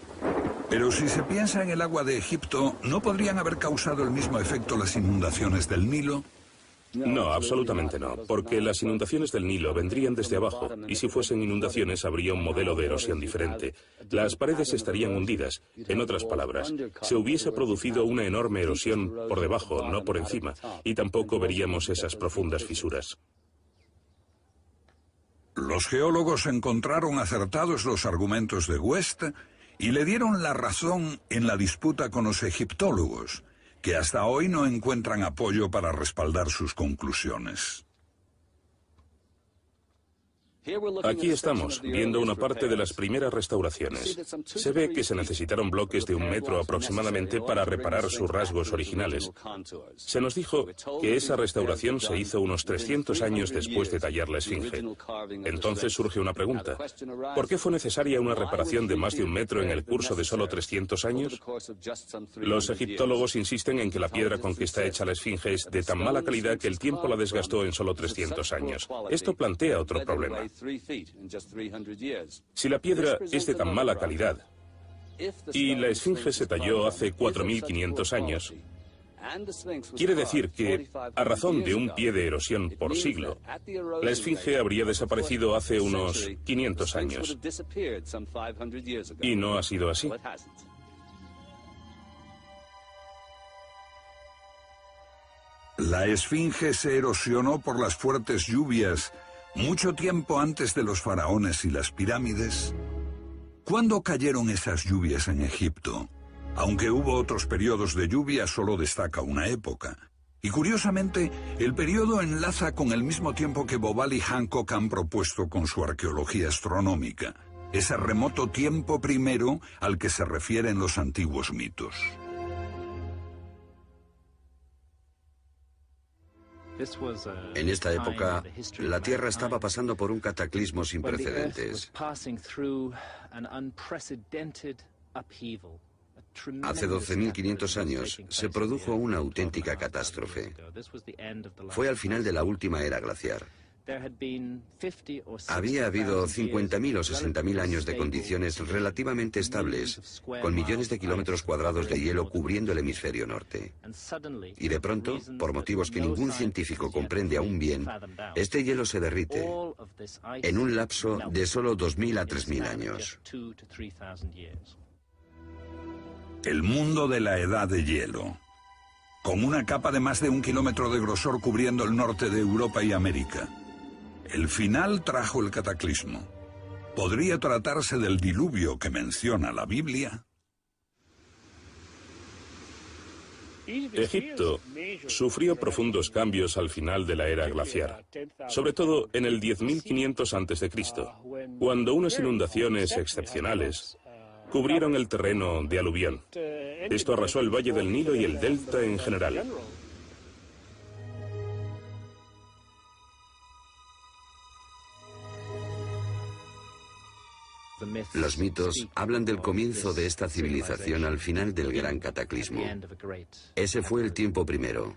Speaker 2: Pero si se piensa en el agua de Egipto, ¿no podrían haber causado el mismo efecto las inundaciones del Nilo?
Speaker 1: No, absolutamente no, porque las inundaciones del Nilo vendrían desde abajo, y si fuesen inundaciones habría un modelo de erosión diferente. Las paredes estarían hundidas. En otras palabras, se hubiese producido una enorme erosión por debajo, no por encima, y tampoco veríamos esas profundas fisuras.
Speaker 2: Los geólogos encontraron acertados los argumentos de West y le dieron la razón en la disputa con los egiptólogos, que hasta hoy no encuentran apoyo para respaldar sus conclusiones.
Speaker 1: Aquí estamos, viendo una parte de las primeras restauraciones. Se ve que se necesitaron bloques de 1 metro aproximadamente para reparar sus rasgos originales. Se nos dijo que esa restauración se hizo unos 300 años después de tallar la esfinge. Entonces surge una pregunta. ¿Por qué fue necesaria una reparación de más de 1 metro en el curso de solo 300 años? Los egiptólogos insisten en que la piedra con que está hecha la esfinge es de tan mala calidad que el tiempo la desgastó en solo 300 años. Esto plantea otro problema. Si la piedra es de tan mala calidad y la esfinge se talló hace 4.500 años, quiere decir que, a razón de 1 pie de erosión por siglo, la esfinge habría desaparecido hace unos 500 años. Y no ha sido así.
Speaker 2: La esfinge se erosionó por las fuertes lluvias mucho tiempo antes de los faraones y las pirámides. ¿Cuándo cayeron esas lluvias en Egipto? Aunque hubo otros periodos de lluvia, solo destaca una época. Y curiosamente, el periodo enlaza con el mismo tiempo que Bobal y Hancock han propuesto con su arqueología astronómica, ese remoto tiempo primero al que se refieren los antiguos mitos.
Speaker 3: En esta época, la Tierra estaba pasando por un cataclismo sin precedentes. Hace 12.500 años se produjo una auténtica catástrofe. Fue al final de la última era glaciar. Había habido 50.000 o 60.000 años de condiciones relativamente estables, con millones de kilómetros cuadrados de hielo cubriendo el hemisferio norte. Y de pronto, por motivos que ningún científico comprende aún bien, este hielo se derrite en un lapso de solo 2.000 a 3.000 años.
Speaker 2: El mundo de la edad de hielo, con una capa de más de 1 kilómetro de grosor cubriendo el norte de Europa y América. El final trajo el cataclismo. ¿Podría tratarse del diluvio que menciona la Biblia?
Speaker 1: Egipto sufrió profundos cambios al final de la era glaciar, sobre todo en el 10.500 a.C., cuando unas inundaciones excepcionales cubrieron el terreno de aluvión. Esto arrasó el valle del Nilo y el delta en general.
Speaker 3: Los mitos hablan del comienzo de esta civilización al final del gran cataclismo. Ese fue el tiempo primero,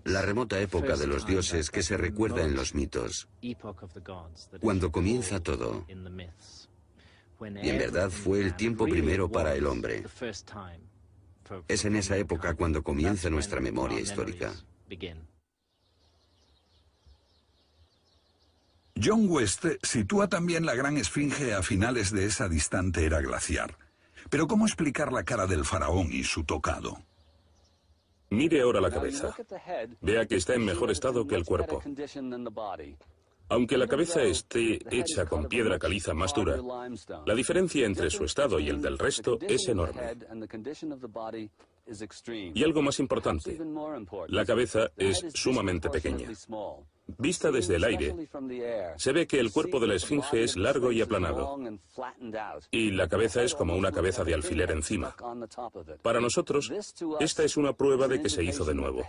Speaker 3: la remota época de los dioses que se recuerda en los mitos, cuando comienza todo. Y en verdad fue el tiempo primero para el hombre. Es en esa época cuando comienza nuestra memoria histórica.
Speaker 2: John West sitúa también la gran esfinge a finales de esa distante era glaciar. Pero ¿cómo explicar la cara del faraón y su tocado?
Speaker 1: Mire ahora la cabeza. Vea que está en mejor estado que el cuerpo. Aunque la cabeza esté hecha con piedra caliza más dura, la diferencia entre su estado y el del resto es enorme. Y algo más importante, la cabeza es sumamente pequeña. Vista desde el aire, se ve que el cuerpo de la esfinge es largo y aplanado, y la cabeza es como una cabeza de alfiler encima. Para nosotros, esta es una prueba de que se hizo de nuevo.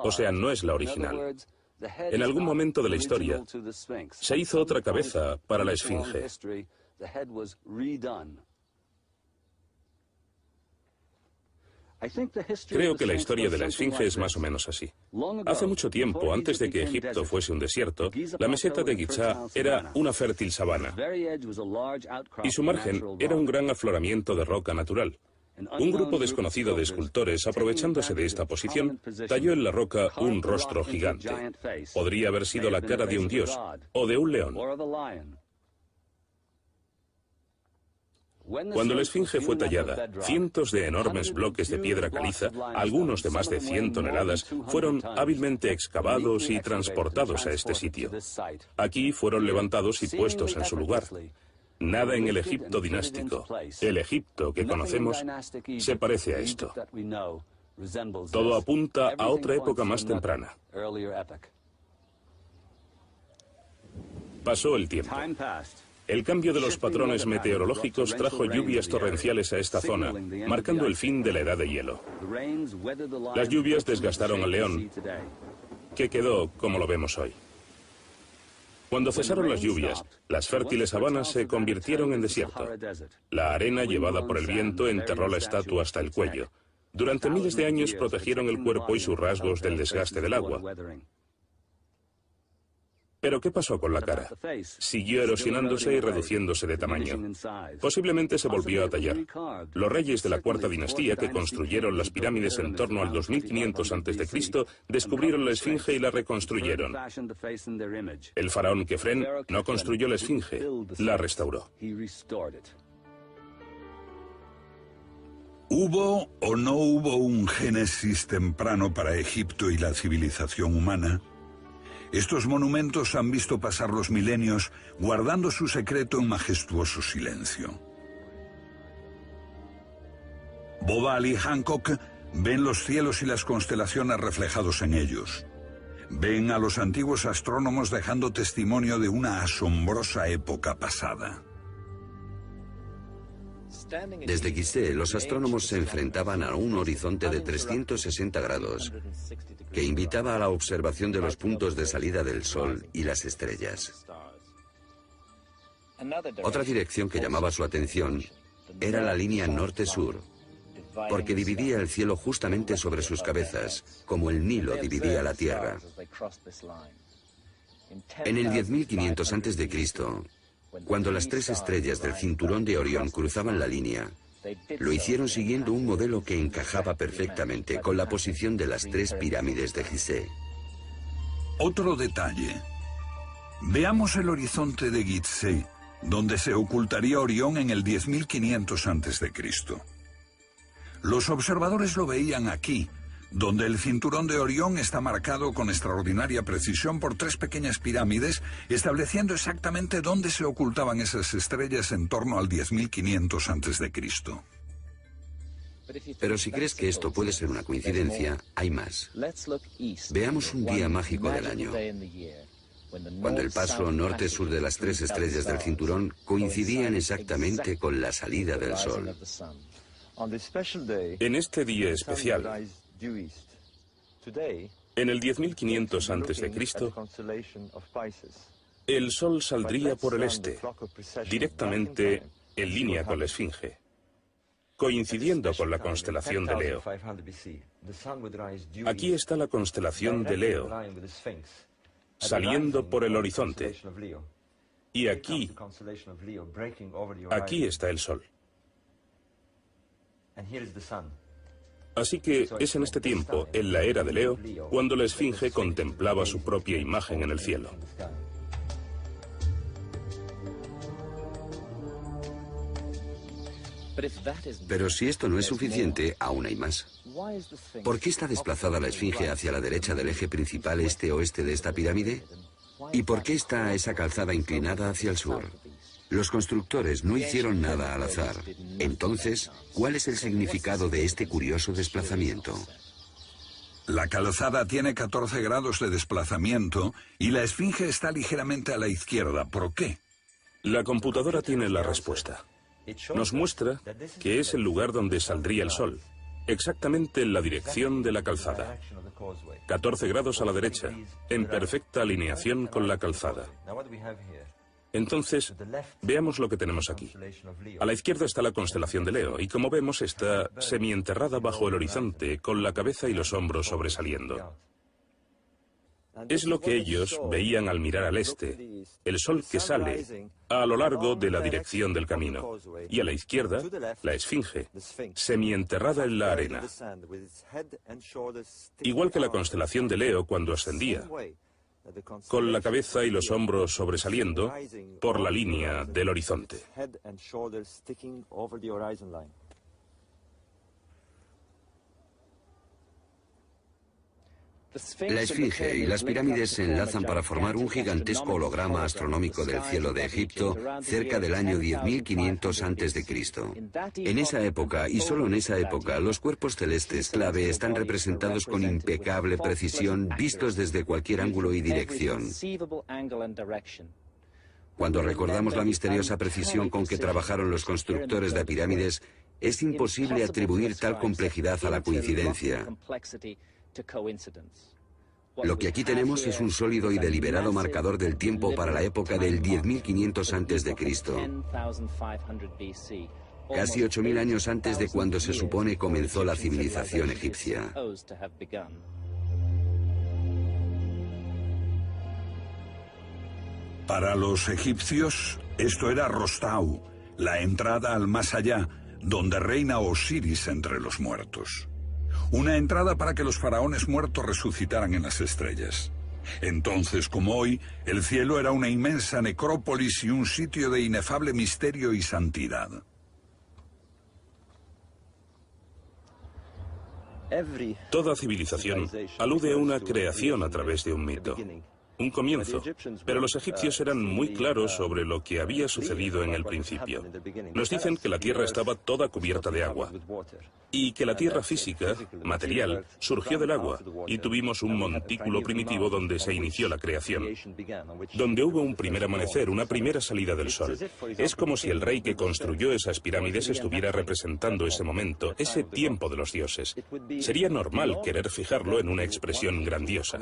Speaker 1: O sea, no es la original. En algún momento de la historia, se hizo otra cabeza para la esfinge. Creo que la historia de la esfinge es más o menos así. Hace mucho tiempo, antes de que Egipto fuese un desierto, la meseta de Giza era una fértil sabana, y su margen era un gran afloramiento de roca natural. Un grupo desconocido de escultores, aprovechándose de esta posición, talló en la roca un rostro gigante. Podría haber sido la cara de un dios o de un león. Cuando la esfinge fue tallada, cientos de enormes bloques de piedra caliza, algunos de más de 100 toneladas, fueron hábilmente excavados y transportados a este sitio. Aquí fueron levantados y puestos en su lugar. Nada en el Egipto dinástico, el Egipto que conocemos, se parece a esto. Todo apunta a otra época más temprana. Pasó el tiempo. El cambio de los patrones meteorológicos trajo lluvias torrenciales a esta zona, marcando el fin de la edad de hielo. Las lluvias desgastaron al león, que quedó como lo vemos hoy. Cuando cesaron las lluvias, las fértiles sabanas se convirtieron en desierto. La arena llevada por el viento enterró la estatua hasta el cuello. Durante miles de años protegieron el cuerpo y sus rasgos del desgaste del agua. Pero ¿qué pasó con la cara? Siguió erosionándose y reduciéndose de tamaño. Posiblemente se volvió a tallar. Los reyes de la cuarta dinastía que construyeron las pirámides en torno al 2500 a.C. descubrieron la esfinge y la reconstruyeron. El faraón Kefren no construyó la esfinge, la restauró.
Speaker 2: ¿Hubo o no hubo un génesis temprano para Egipto y la civilización humana? Estos monumentos han visto pasar los milenios guardando su secreto en majestuoso silencio. Bobal y Hancock ven los cielos y las constelaciones reflejados en ellos. Ven a los antiguos astrónomos dejando testimonio de una asombrosa época pasada.
Speaker 3: Desde Gizeh, los astrónomos se enfrentaban a un horizonte de 360 grados que invitaba a la observación de los puntos de salida del Sol y las estrellas. Otra dirección que llamaba su atención era la línea norte-sur, porque dividía el cielo justamente sobre sus cabezas, como el Nilo dividía la tierra. En el 10.500 a.C., cuando las tres estrellas del cinturón de Orión cruzaban la línea, lo hicieron siguiendo un modelo que encajaba perfectamente con la posición de las tres pirámides de Gizeh.
Speaker 2: Otro detalle. Veamos el horizonte de Gizeh, donde se ocultaría Orión en el 10.500 a.C. Los observadores lo veían aquí, donde el cinturón de Orión está marcado con extraordinaria precisión por 3 pequeñas pirámides, estableciendo exactamente dónde se ocultaban esas estrellas en torno al 10.500 a.C.
Speaker 3: Pero si crees que esto puede ser una coincidencia, hay más. Veamos un día mágico del año, cuando el paso norte-sur de las 3 estrellas del cinturón coincidían exactamente con la salida del Sol.
Speaker 1: En este día especial, en el 10.500 a.C., el Sol saldría por el este, directamente en línea con la Esfinge, coincidiendo con la constelación de Leo. Aquí está la constelación de Leo, saliendo por el horizonte. Y aquí está el Sol. Así que es en este tiempo, en la era de Leo, cuando la Esfinge contemplaba su propia imagen en el cielo.
Speaker 3: Pero si esto no es suficiente, aún hay más. ¿Por qué está desplazada la Esfinge hacia la derecha del eje principal este-oeste de esta pirámide? ¿Y por qué está esa calzada inclinada hacia el sur? Los constructores no hicieron nada al azar. Entonces, ¿cuál es el significado de este curioso desplazamiento?
Speaker 2: La calzada tiene 14 grados de desplazamiento y la Esfinge está ligeramente a la izquierda. ¿Por qué?
Speaker 1: La computadora tiene la respuesta. Nos muestra que es el lugar donde saldría el Sol, exactamente en la dirección de la calzada. 14 grados a la derecha, en perfecta alineación con la calzada. Entonces, veamos lo que tenemos aquí. A la izquierda está la constelación de Leo, y como vemos está semienterrada bajo el horizonte, con la cabeza y los hombros sobresaliendo. Es lo que ellos veían al mirar al este, el Sol que sale a lo largo de la dirección del camino, y a la izquierda, la Esfinge, semienterrada en la arena. Igual que la constelación de Leo cuando ascendía, con la cabeza y los hombros sobresaliendo por la línea del horizonte.
Speaker 3: La Esfinge y las pirámides se enlazan para formar un gigantesco holograma astronómico del cielo de Egipto cerca del año 10.500 a.C. En esa época, y solo en esa época, los cuerpos celestes clave están representados con impecable precisión, vistos desde cualquier ángulo y dirección. Cuando recordamos la misteriosa precisión con que trabajaron los constructores de pirámides, es imposible atribuir tal complejidad a la coincidencia. Lo que aquí tenemos es un sólido y deliberado marcador del tiempo para la época del 10.500 a.C., casi 8.000 años antes de cuando se supone comenzó la civilización egipcia.
Speaker 2: Para los egipcios, esto era Rostau, la entrada al más allá, donde reina Osiris entre los muertos. Una entrada para que los faraones muertos resucitaran en las estrellas. Entonces, como hoy, el cielo era una inmensa necrópolis y un sitio de inefable misterio y santidad.
Speaker 1: Toda civilización alude a una creación a través de un mito, un comienzo, pero los egipcios eran muy claros sobre lo que había sucedido en el principio. Nos dicen que la tierra estaba toda cubierta de agua y que la tierra física, material, surgió del agua y tuvimos un montículo primitivo donde se inició la creación, donde hubo un primer amanecer, una primera salida del sol. Es como si el rey que construyó esas pirámides estuviera representando ese momento, ese tiempo de los dioses. Sería normal querer fijarlo en una expresión grandiosa.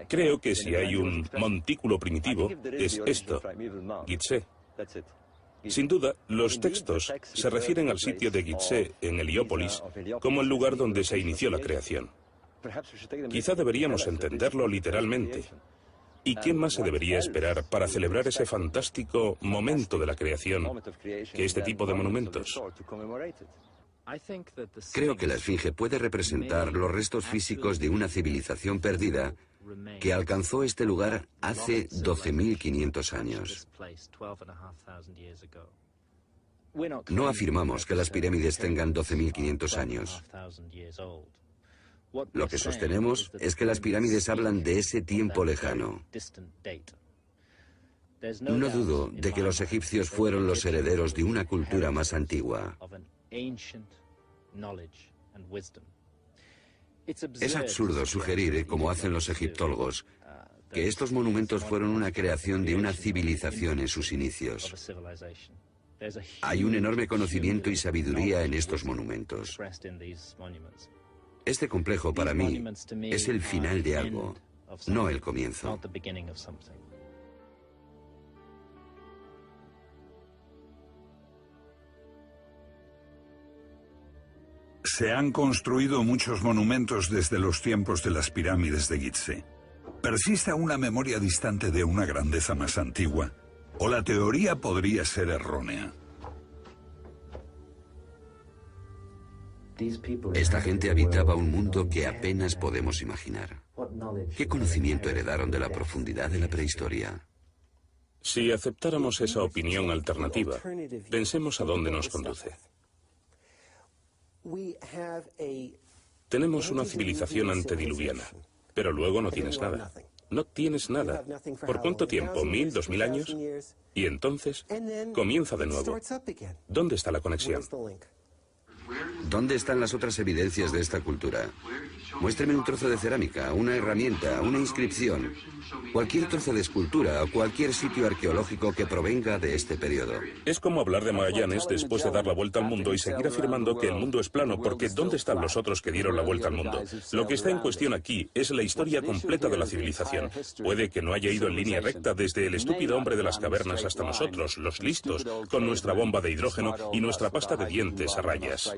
Speaker 1: Creo que si hay un montículo primitivo, es esto, Gizeh. Sin duda, los textos se refieren al sitio de Gizeh en Heliópolis como el lugar donde se inició la creación. Quizá deberíamos entenderlo literalmente. ¿Y qué más se debería esperar para celebrar ese fantástico momento de la creación que este tipo de monumentos?
Speaker 3: Creo que la Esfinge puede representar los restos físicos de una civilización perdida que alcanzó este lugar hace 12.500 años. No afirmamos que las pirámides tengan 12.500 años. Lo que sostenemos es que las pirámides hablan de ese tiempo lejano. No dudo de que los egipcios fueron los herederos de una cultura más antigua. Es absurdo sugerir, como hacen los egiptólogos, que estos monumentos fueron una creación de una civilización en sus inicios. Hay un enorme conocimiento y sabiduría en estos monumentos. Este complejo, para mí, es el final de algo, no el comienzo.
Speaker 2: Se han construido muchos monumentos desde los tiempos de las pirámides de Gizeh. ¿Persiste aún la memoria distante de una grandeza más antigua? ¿O la teoría podría ser errónea?
Speaker 3: Esta gente habitaba un mundo que apenas podemos imaginar. ¿Qué conocimiento heredaron de la profundidad de la prehistoria?
Speaker 1: Si aceptáramos esa opinión alternativa, pensemos a dónde nos conduce. Tenemos una civilización antediluviana, pero luego no tienes nada. No tienes nada. ¿Por cuánto tiempo? ¿1000, 2000 años? Y entonces comienza de nuevo. ¿Dónde está la conexión?
Speaker 3: ¿Dónde están las otras evidencias de esta cultura? Muéstreme un trozo de cerámica, una herramienta, una inscripción, cualquier trozo de escultura o cualquier sitio arqueológico que provenga de este periodo.
Speaker 1: Es como hablar de Magallanes después de dar la vuelta al mundo y seguir afirmando que el mundo es plano, porque ¿dónde están los otros que dieron la vuelta al mundo? Lo que está en cuestión aquí es la historia completa de la civilización. Puede que no haya ido en línea recta desde el estúpido hombre de las cavernas hasta nosotros, los listos, con nuestra bomba de hidrógeno y nuestra pasta de dientes a rayas.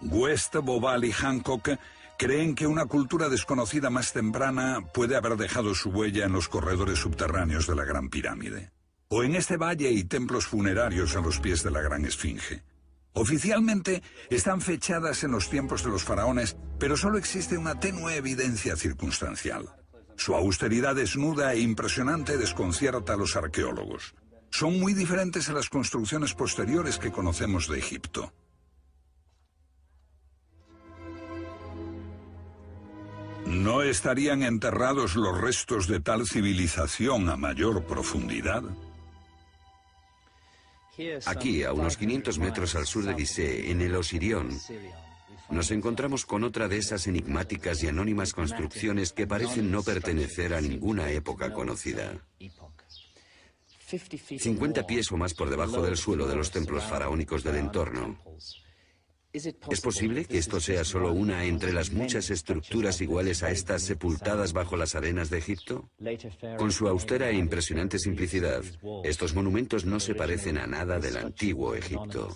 Speaker 2: West, Bobal y Hancock creen que una cultura desconocida más temprana puede haber dejado su huella en los corredores subterráneos de la Gran Pirámide, o en este valle y templos funerarios a los pies de la Gran Esfinge. Oficialmente están fechadas en los tiempos de los faraones, pero solo existe una tenue evidencia circunstancial. Su austeridad desnuda e impresionante desconcierta a los arqueólogos. Son muy diferentes a las construcciones posteriores que conocemos de Egipto. ¿No estarían enterrados los restos de tal civilización a mayor profundidad?
Speaker 3: Aquí, a unos 500 metros al sur de Gizeh, en el Osirión, nos encontramos con otra de esas enigmáticas y anónimas construcciones que parecen no pertenecer a ninguna época conocida. 50 pies o más por debajo del suelo de los templos faraónicos del entorno. ¿Es posible que esto sea solo una entre las muchas estructuras iguales a estas sepultadas bajo las arenas de Egipto? Con su austera e impresionante simplicidad, estos monumentos no se parecen a nada del antiguo Egipto.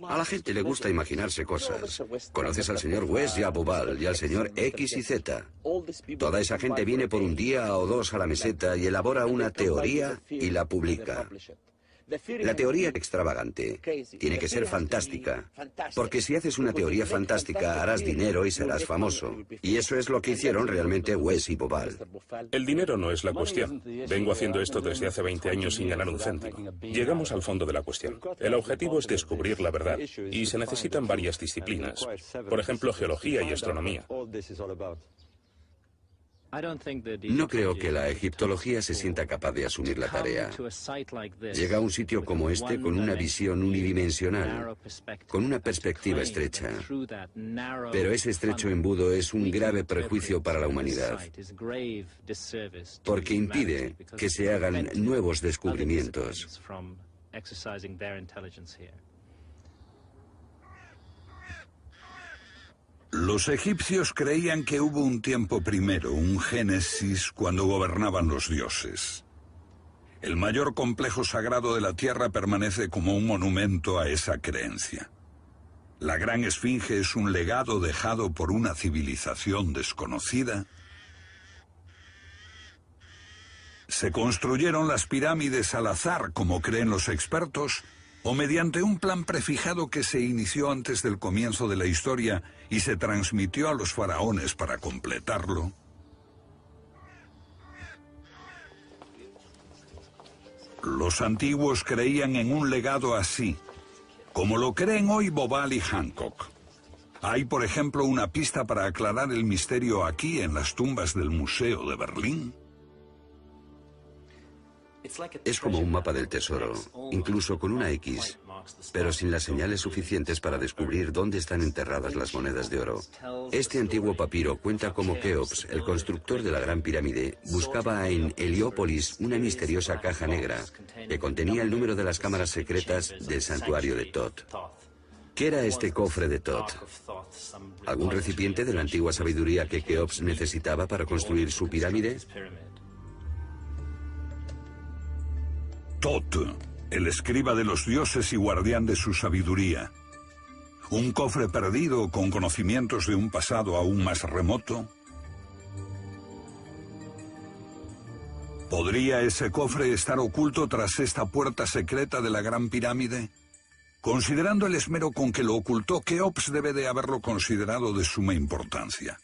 Speaker 3: A la gente le gusta imaginarse cosas. Conoces al señor West y a Bobal y al señor X y Z. Toda esa gente viene por un día o dos a la meseta y elabora una teoría y la publica. La teoría extravagante tiene que ser fantástica, porque si haces una teoría fantástica harás dinero y serás famoso. Y eso es lo que hicieron realmente West y Bobal.
Speaker 1: El dinero no es la cuestión. Vengo haciendo esto desde hace 20 años sin ganar un céntimo. Llegamos al fondo de la cuestión. El objetivo es descubrir la verdad, y se necesitan varias disciplinas. Por ejemplo, geología y astronomía.
Speaker 3: No creo que la egiptología se sienta capaz de asumir la tarea. Llega a un sitio como este con una visión unidimensional, con una perspectiva estrecha. Pero ese estrecho embudo es un grave prejuicio para la humanidad, porque impide que se hagan nuevos descubrimientos.
Speaker 2: Los egipcios creían que hubo un tiempo primero, un Génesis, cuando gobernaban los dioses. El mayor complejo sagrado de la Tierra permanece como un monumento a esa creencia. La Gran Esfinge es un legado dejado por una civilización desconocida. ¿Se construyeron las pirámides al azar, como creen los expertos? o mediante un plan prefijado que se inició antes del comienzo de la historia y se transmitió a los faraones para completarlo. Los antiguos creían en un legado así, como lo creen hoy Bobal y Hancock. Hay, por ejemplo, una pista para aclarar el misterio aquí en las tumbas del Museo de Berlín.
Speaker 3: Es como un mapa del tesoro, incluso con una X, pero sin las señales suficientes para descubrir dónde están enterradas las monedas de oro. Este antiguo papiro cuenta cómo Keops, el constructor de la Gran Pirámide, buscaba en Heliópolis una misteriosa caja negra que contenía el número de las cámaras secretas del santuario de Thoth. ¿Qué era este cofre de Thoth? ¿Algún recipiente de la antigua sabiduría que Keops necesitaba para construir su pirámide?
Speaker 2: Thoth, el escriba de los dioses y guardián de su sabiduría. ¿Un cofre perdido con conocimientos de un pasado aún más remoto? ¿Podría ese cofre estar oculto tras esta puerta secreta de la Gran Pirámide? Considerando el esmero con que lo ocultó, Keops debe de haberlo considerado de suma importancia.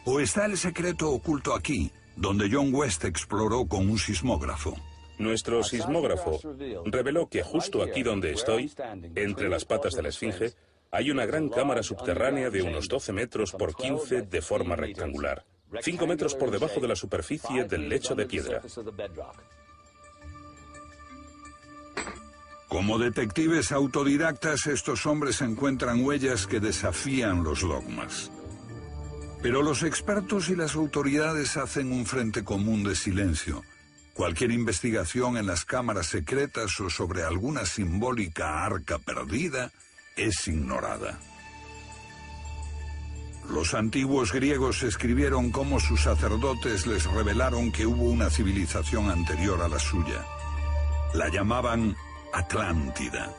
Speaker 2: ¿O está el secreto oculto aquí, donde John West exploró con un sismógrafo?
Speaker 1: Nuestro sismógrafo reveló que justo aquí donde estoy, entre las patas de la Esfinge, hay una gran cámara subterránea de unos 12 metros por 15 de forma rectangular, 5 metros por debajo de la superficie del lecho de piedra.
Speaker 2: Como detectives autodidactas, estos hombres encuentran huellas que desafían los dogmas. Pero los expertos y las autoridades hacen un frente común de silencio. Cualquier investigación en las cámaras secretas o sobre alguna simbólica arca perdida es ignorada. Los antiguos griegos escribieron cómo sus sacerdotes les revelaron que hubo una civilización anterior a la suya. La llamaban Atlántida.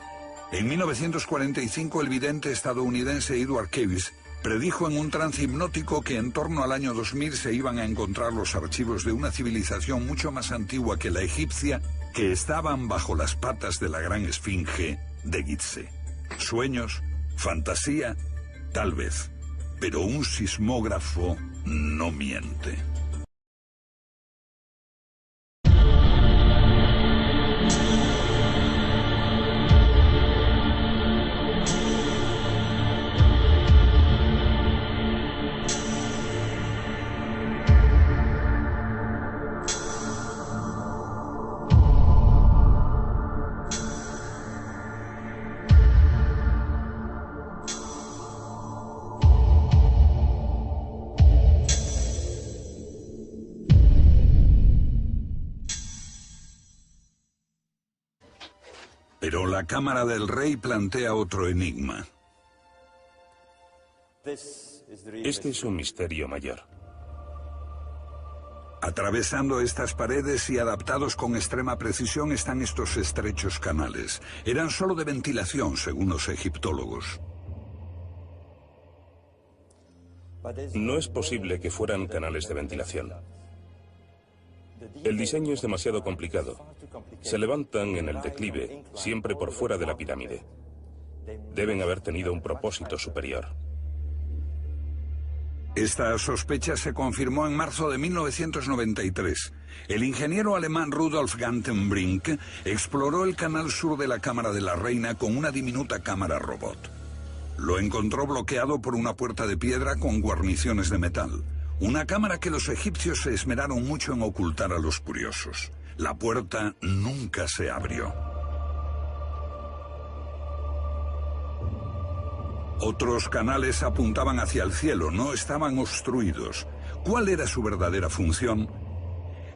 Speaker 2: En 1945 el vidente estadounidense Edward Cavís predijo en un trance hipnótico que en torno al año 2000 se iban a encontrar los archivos de una civilización mucho más antigua que la egipcia que estaban bajo las patas de la gran esfinge de Gizeh. Sueños, fantasía, tal vez, pero un sismógrafo no miente. Pero la Cámara del Rey plantea otro enigma.
Speaker 1: Este es un misterio mayor.
Speaker 2: Atravesando estas paredes y adaptados con extrema precisión están estos estrechos canales. Eran solo de ventilación, según los egiptólogos.
Speaker 1: No es posible que fueran canales de ventilación. El diseño es demasiado complicado. Se levantan en el declive, siempre por fuera de la pirámide. Deben haber tenido un propósito superior.
Speaker 2: Esta sospecha se confirmó en marzo de 1993. El ingeniero alemán Rudolf Gantenbrink exploró el canal sur de la Cámara de la Reina con una diminuta cámara robot. Lo encontró bloqueado por una puerta de piedra con guarniciones de metal. Una cámara que los egipcios se esmeraron mucho en ocultar a los curiosos. La puerta nunca se abrió. Otros canales apuntaban hacia el cielo, no estaban obstruidos. ¿Cuál era su verdadera función?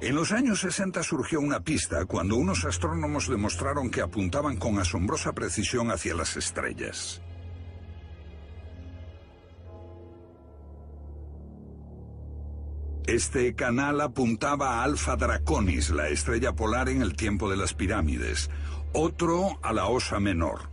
Speaker 2: En los años 60 surgió una pista cuando unos astrónomos demostraron que apuntaban con asombrosa precisión hacia las estrellas. Este canal apuntaba a Alfa Draconis, la estrella polar en el tiempo de las pirámides. Otro a la Osa Menor.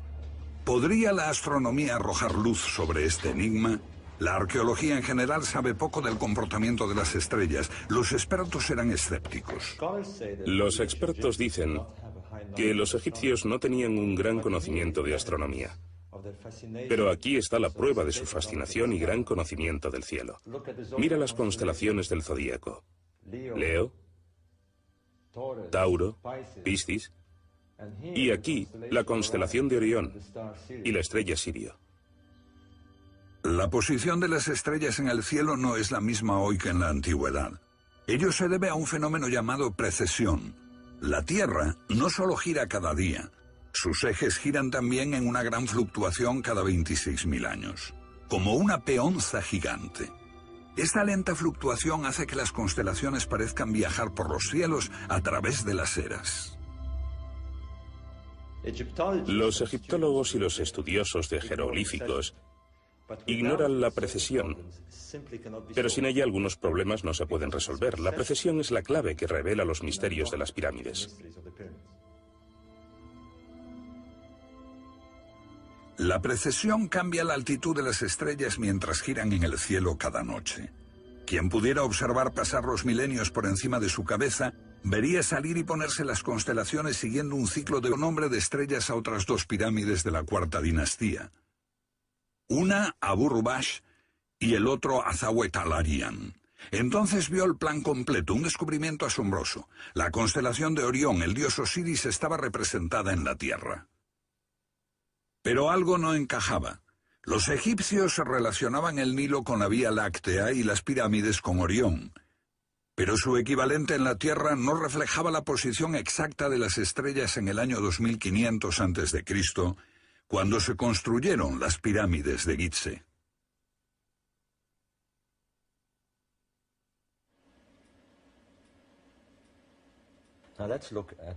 Speaker 2: ¿Podría la astronomía arrojar luz sobre este enigma? La arqueología en general sabe poco del comportamiento de las estrellas. Los expertos eran escépticos.
Speaker 1: Los expertos dicen que los egipcios no tenían un gran conocimiento de astronomía. Pero aquí está la prueba de su fascinación y gran conocimiento del cielo. Mira las constelaciones del zodíaco: Leo, Tauro, Piscis, y aquí la constelación de Orión y la estrella Sirio.
Speaker 2: La posición de las estrellas en el cielo no es la misma hoy que en la antigüedad. Ello se debe a un fenómeno llamado precesión. La Tierra no solo gira cada día, sus ejes giran también en una gran fluctuación cada 26.000 años, como una peonza gigante. Esta lenta fluctuación hace que las constelaciones parezcan viajar por los cielos a través de las eras.
Speaker 1: Los egiptólogos y los estudiosos de jeroglíficos ignoran la precesión, pero sin ella algunos problemas no se pueden resolver. La precesión es la clave que revela los misterios de las pirámides.
Speaker 2: La precesión cambia la altitud de las estrellas mientras giran en el cielo cada noche. Quien pudiera observar pasar los milenios por encima de su cabeza, vería salir y ponerse las constelaciones siguiendo un ciclo de nombre de estrellas a otras dos pirámides de la cuarta dinastía. Una a Abu-Rubash y el otro a Zahuetalarian. Entonces vio el plan completo, un descubrimiento asombroso. La constelación de Orión, el dios Osiris, estaba representada en la Tierra. Pero algo no encajaba. Los egipcios relacionaban el Nilo con la Vía Láctea y las pirámides con Orión. Pero su equivalente en la Tierra no reflejaba la posición exacta de las estrellas en el año 2500 a.C., cuando se construyeron las pirámides de Gizeh.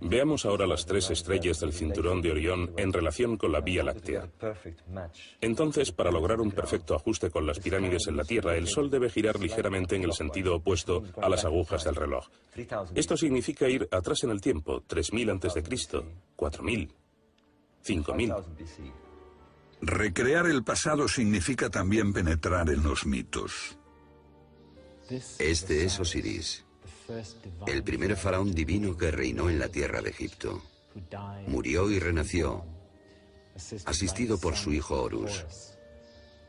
Speaker 1: Veamos ahora las tres estrellas del cinturón de Orión en relación con la Vía Láctea. Entonces, para lograr un perfecto ajuste con las pirámides en la Tierra, el Sol debe girar ligeramente en el sentido opuesto a las agujas del reloj. Esto significa ir atrás en el tiempo, 3000 a.C., 4000, 5000.
Speaker 2: Recrear el pasado significa también penetrar en los mitos.
Speaker 3: Este es Osiris, el primer faraón divino que reinó en la tierra de Egipto. Murió y renació, asistido por su hijo Horus.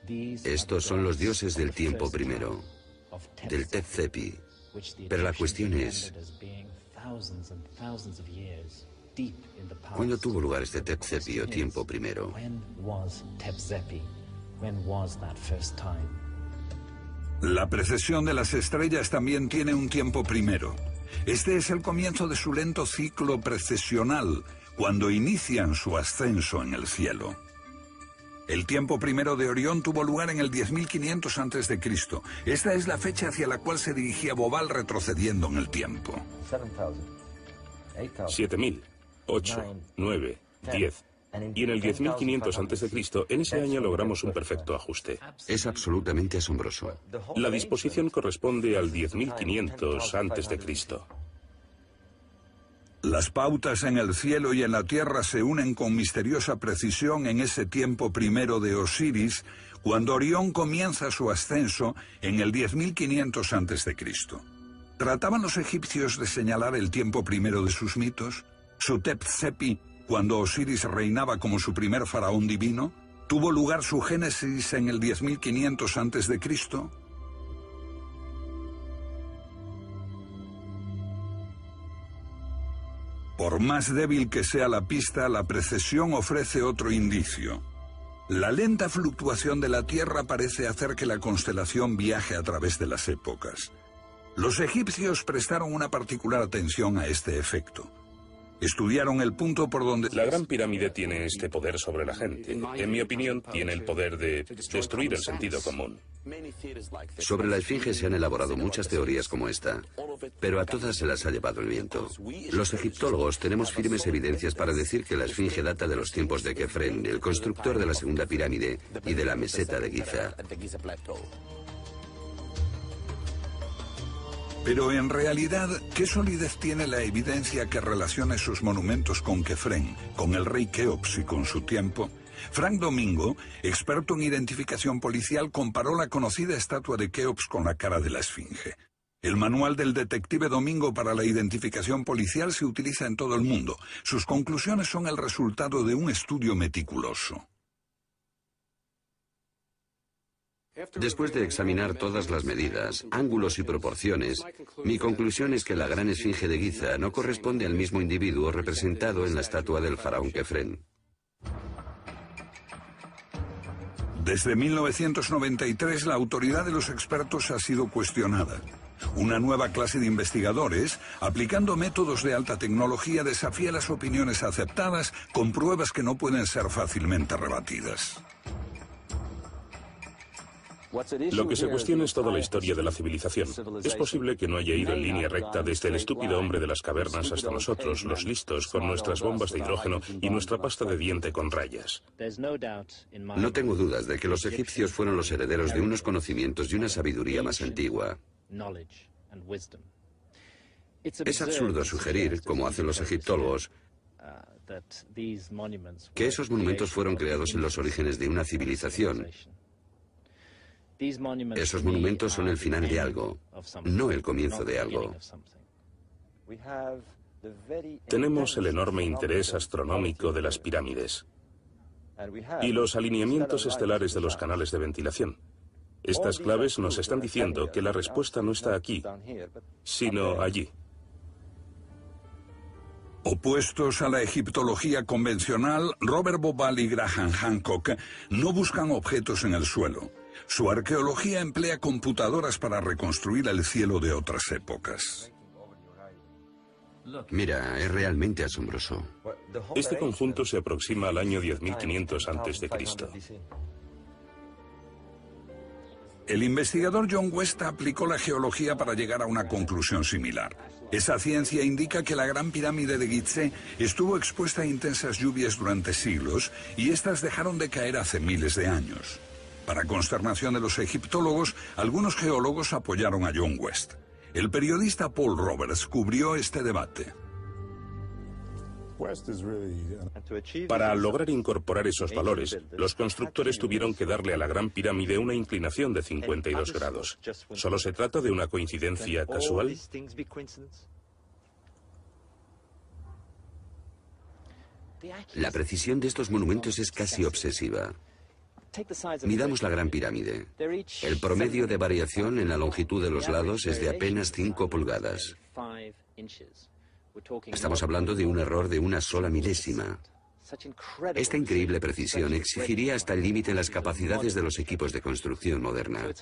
Speaker 3: Estos son los dioses del tiempo primero, del Tep-Sepi. Pero la cuestión es, ¿cuándo tuvo lugar este Tep-Sepi o tiempo primero?
Speaker 2: La precesión de las estrellas también tiene un tiempo primero. Este es el comienzo de su lento ciclo precesional, cuando inician su ascenso en el cielo. El tiempo primero de Orión tuvo lugar en el 10.500 a.C. Esta es la fecha hacia la cual se dirigía Bobal retrocediendo en el tiempo.
Speaker 1: 7000, 8, 9, 10. Y en el 10.500 a.C., en ese año logramos un perfecto ajuste.
Speaker 3: Es absolutamente asombroso.
Speaker 1: La disposición corresponde al 10.500 a.C.
Speaker 2: Las pautas en el cielo y en la tierra se unen con misteriosa precisión en ese tiempo primero de Osiris, cuando Orión comienza su ascenso en el 10.500 a.C. ¿Trataban los egipcios de señalar el tiempo primero de sus mitos? ¿Su Tep-Sepi, cuando Osiris reinaba como su primer faraón divino? ¿Tuvo lugar su génesis en el 10.500 a.C.? Por más débil que sea la pista, la precesión ofrece otro indicio. La lenta fluctuación de la Tierra parece hacer que la constelación viaje a través de las épocas. Los egipcios prestaron una particular atención a este efecto. Estudiaron el punto por donde...
Speaker 1: La Gran Pirámide tiene este poder sobre la gente. En mi opinión, tiene el poder de destruir el sentido común.
Speaker 3: Sobre la Esfinge se han elaborado muchas teorías como esta, pero a todas se las ha llevado el viento. Los egiptólogos tenemos firmes evidencias para decir que la Esfinge data de los tiempos de Kefren, el constructor de la segunda pirámide, y de la meseta de Giza.
Speaker 2: Pero en realidad, ¿qué solidez tiene la evidencia que relaciona esos monumentos con Kefren, con el rey Keops y con su tiempo? Frank Domingo, experto en identificación policial, comparó la conocida estatua de Keops con la cara de la Esfinge. El manual del detective Domingo para la identificación policial se utiliza en todo el mundo. Sus conclusiones son el resultado de un estudio meticuloso.
Speaker 3: Después de examinar todas las medidas, ángulos y proporciones, mi conclusión es que la gran esfinge de Giza no corresponde al mismo individuo representado en la estatua del faraón Kefren.
Speaker 2: Desde 1993 la autoridad de los expertos ha sido cuestionada. Una nueva clase de investigadores, aplicando métodos de alta tecnología, desafía las opiniones aceptadas con pruebas que no pueden ser fácilmente rebatidas.
Speaker 1: Lo que se cuestiona es toda la historia de la civilización. Es posible que no haya ido en línea recta desde el estúpido hombre de las cavernas hasta nosotros, los listos, con nuestras bombas de hidrógeno y nuestra pasta de diente con rayas.
Speaker 3: No tengo dudas de que los egipcios fueron los herederos de unos conocimientos y una sabiduría más antigua. Es absurdo sugerir, como hacen los egiptólogos, que esos monumentos fueron creados en los orígenes de una civilización. Esos monumentos son el final de algo, no el comienzo de algo.
Speaker 1: Tenemos el enorme interés astronómico de las pirámides y los alineamientos estelares de los canales de ventilación. Estas claves nos están diciendo que la respuesta no está aquí, sino allí.
Speaker 2: Opuestos a la egiptología convencional, Robert Bauval y Graham Hancock no buscan objetos en el suelo. Su arqueología emplea computadoras para reconstruir el cielo de otras épocas.
Speaker 3: Mira, es realmente asombroso.
Speaker 1: Este conjunto se aproxima al año 10.500 a.C.
Speaker 2: El investigador John West aplicó la geología para llegar a una conclusión similar. Esa ciencia indica que la Gran Pirámide de Gizeh estuvo expuesta a intensas lluvias durante siglos y estas dejaron de caer hace miles de años. Para consternación de los egiptólogos, algunos geólogos apoyaron a John West. El periodista Paul Roberts cubrió este debate.
Speaker 1: Para lograr incorporar esos valores, los constructores tuvieron que darle a la Gran Pirámide una inclinación de 52 grados. ¿Solo se trata de una coincidencia casual?
Speaker 3: La precisión de estos monumentos es casi obsesiva. Midamos la Gran Pirámide. El promedio de variación en la longitud de los lados es de apenas 5 pulgadas. Estamos hablando de un error de una sola milésima. Esta increíble precisión exigiría hasta el límite las capacidades de los equipos de construcción moderna.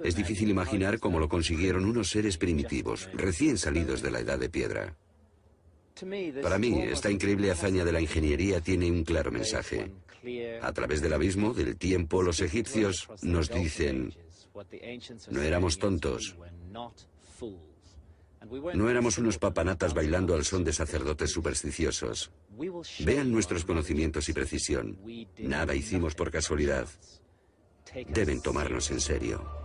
Speaker 3: Es difícil imaginar cómo lo consiguieron unos seres primitivos, recién salidos de la Edad de Piedra. Para mí, esta increíble hazaña de la ingeniería tiene un claro mensaje. A través del abismo, del tiempo, los egipcios nos dicen: no éramos tontos. No éramos unos papanatas bailando al son de sacerdotes supersticiosos. Vean nuestros conocimientos y precisión. Nada hicimos por casualidad. Deben tomarnos en serio.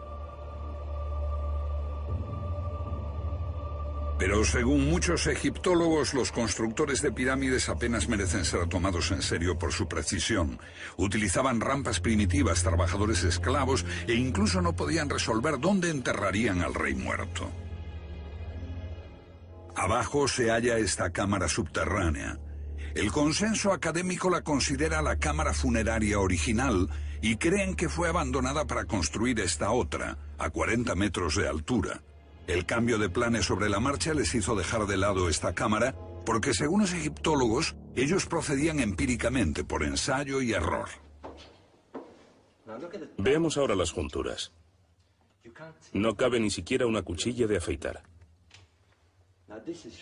Speaker 2: Pero según muchos egiptólogos, los constructores de pirámides apenas merecen ser tomados en serio por su precisión. Utilizaban rampas primitivas, trabajadores esclavos e incluso no podían resolver dónde enterrarían al rey muerto. Abajo se halla esta cámara subterránea. El consenso académico la considera la cámara funeraria original y creen que fue abandonada para construir esta otra, a 40 metros de altura. El cambio de planes sobre la marcha les hizo dejar de lado esta cámara porque, según los egiptólogos, ellos procedían empíricamente por ensayo y error.
Speaker 1: Veamos ahora las junturas. No cabe ni siquiera una cuchilla de afeitar.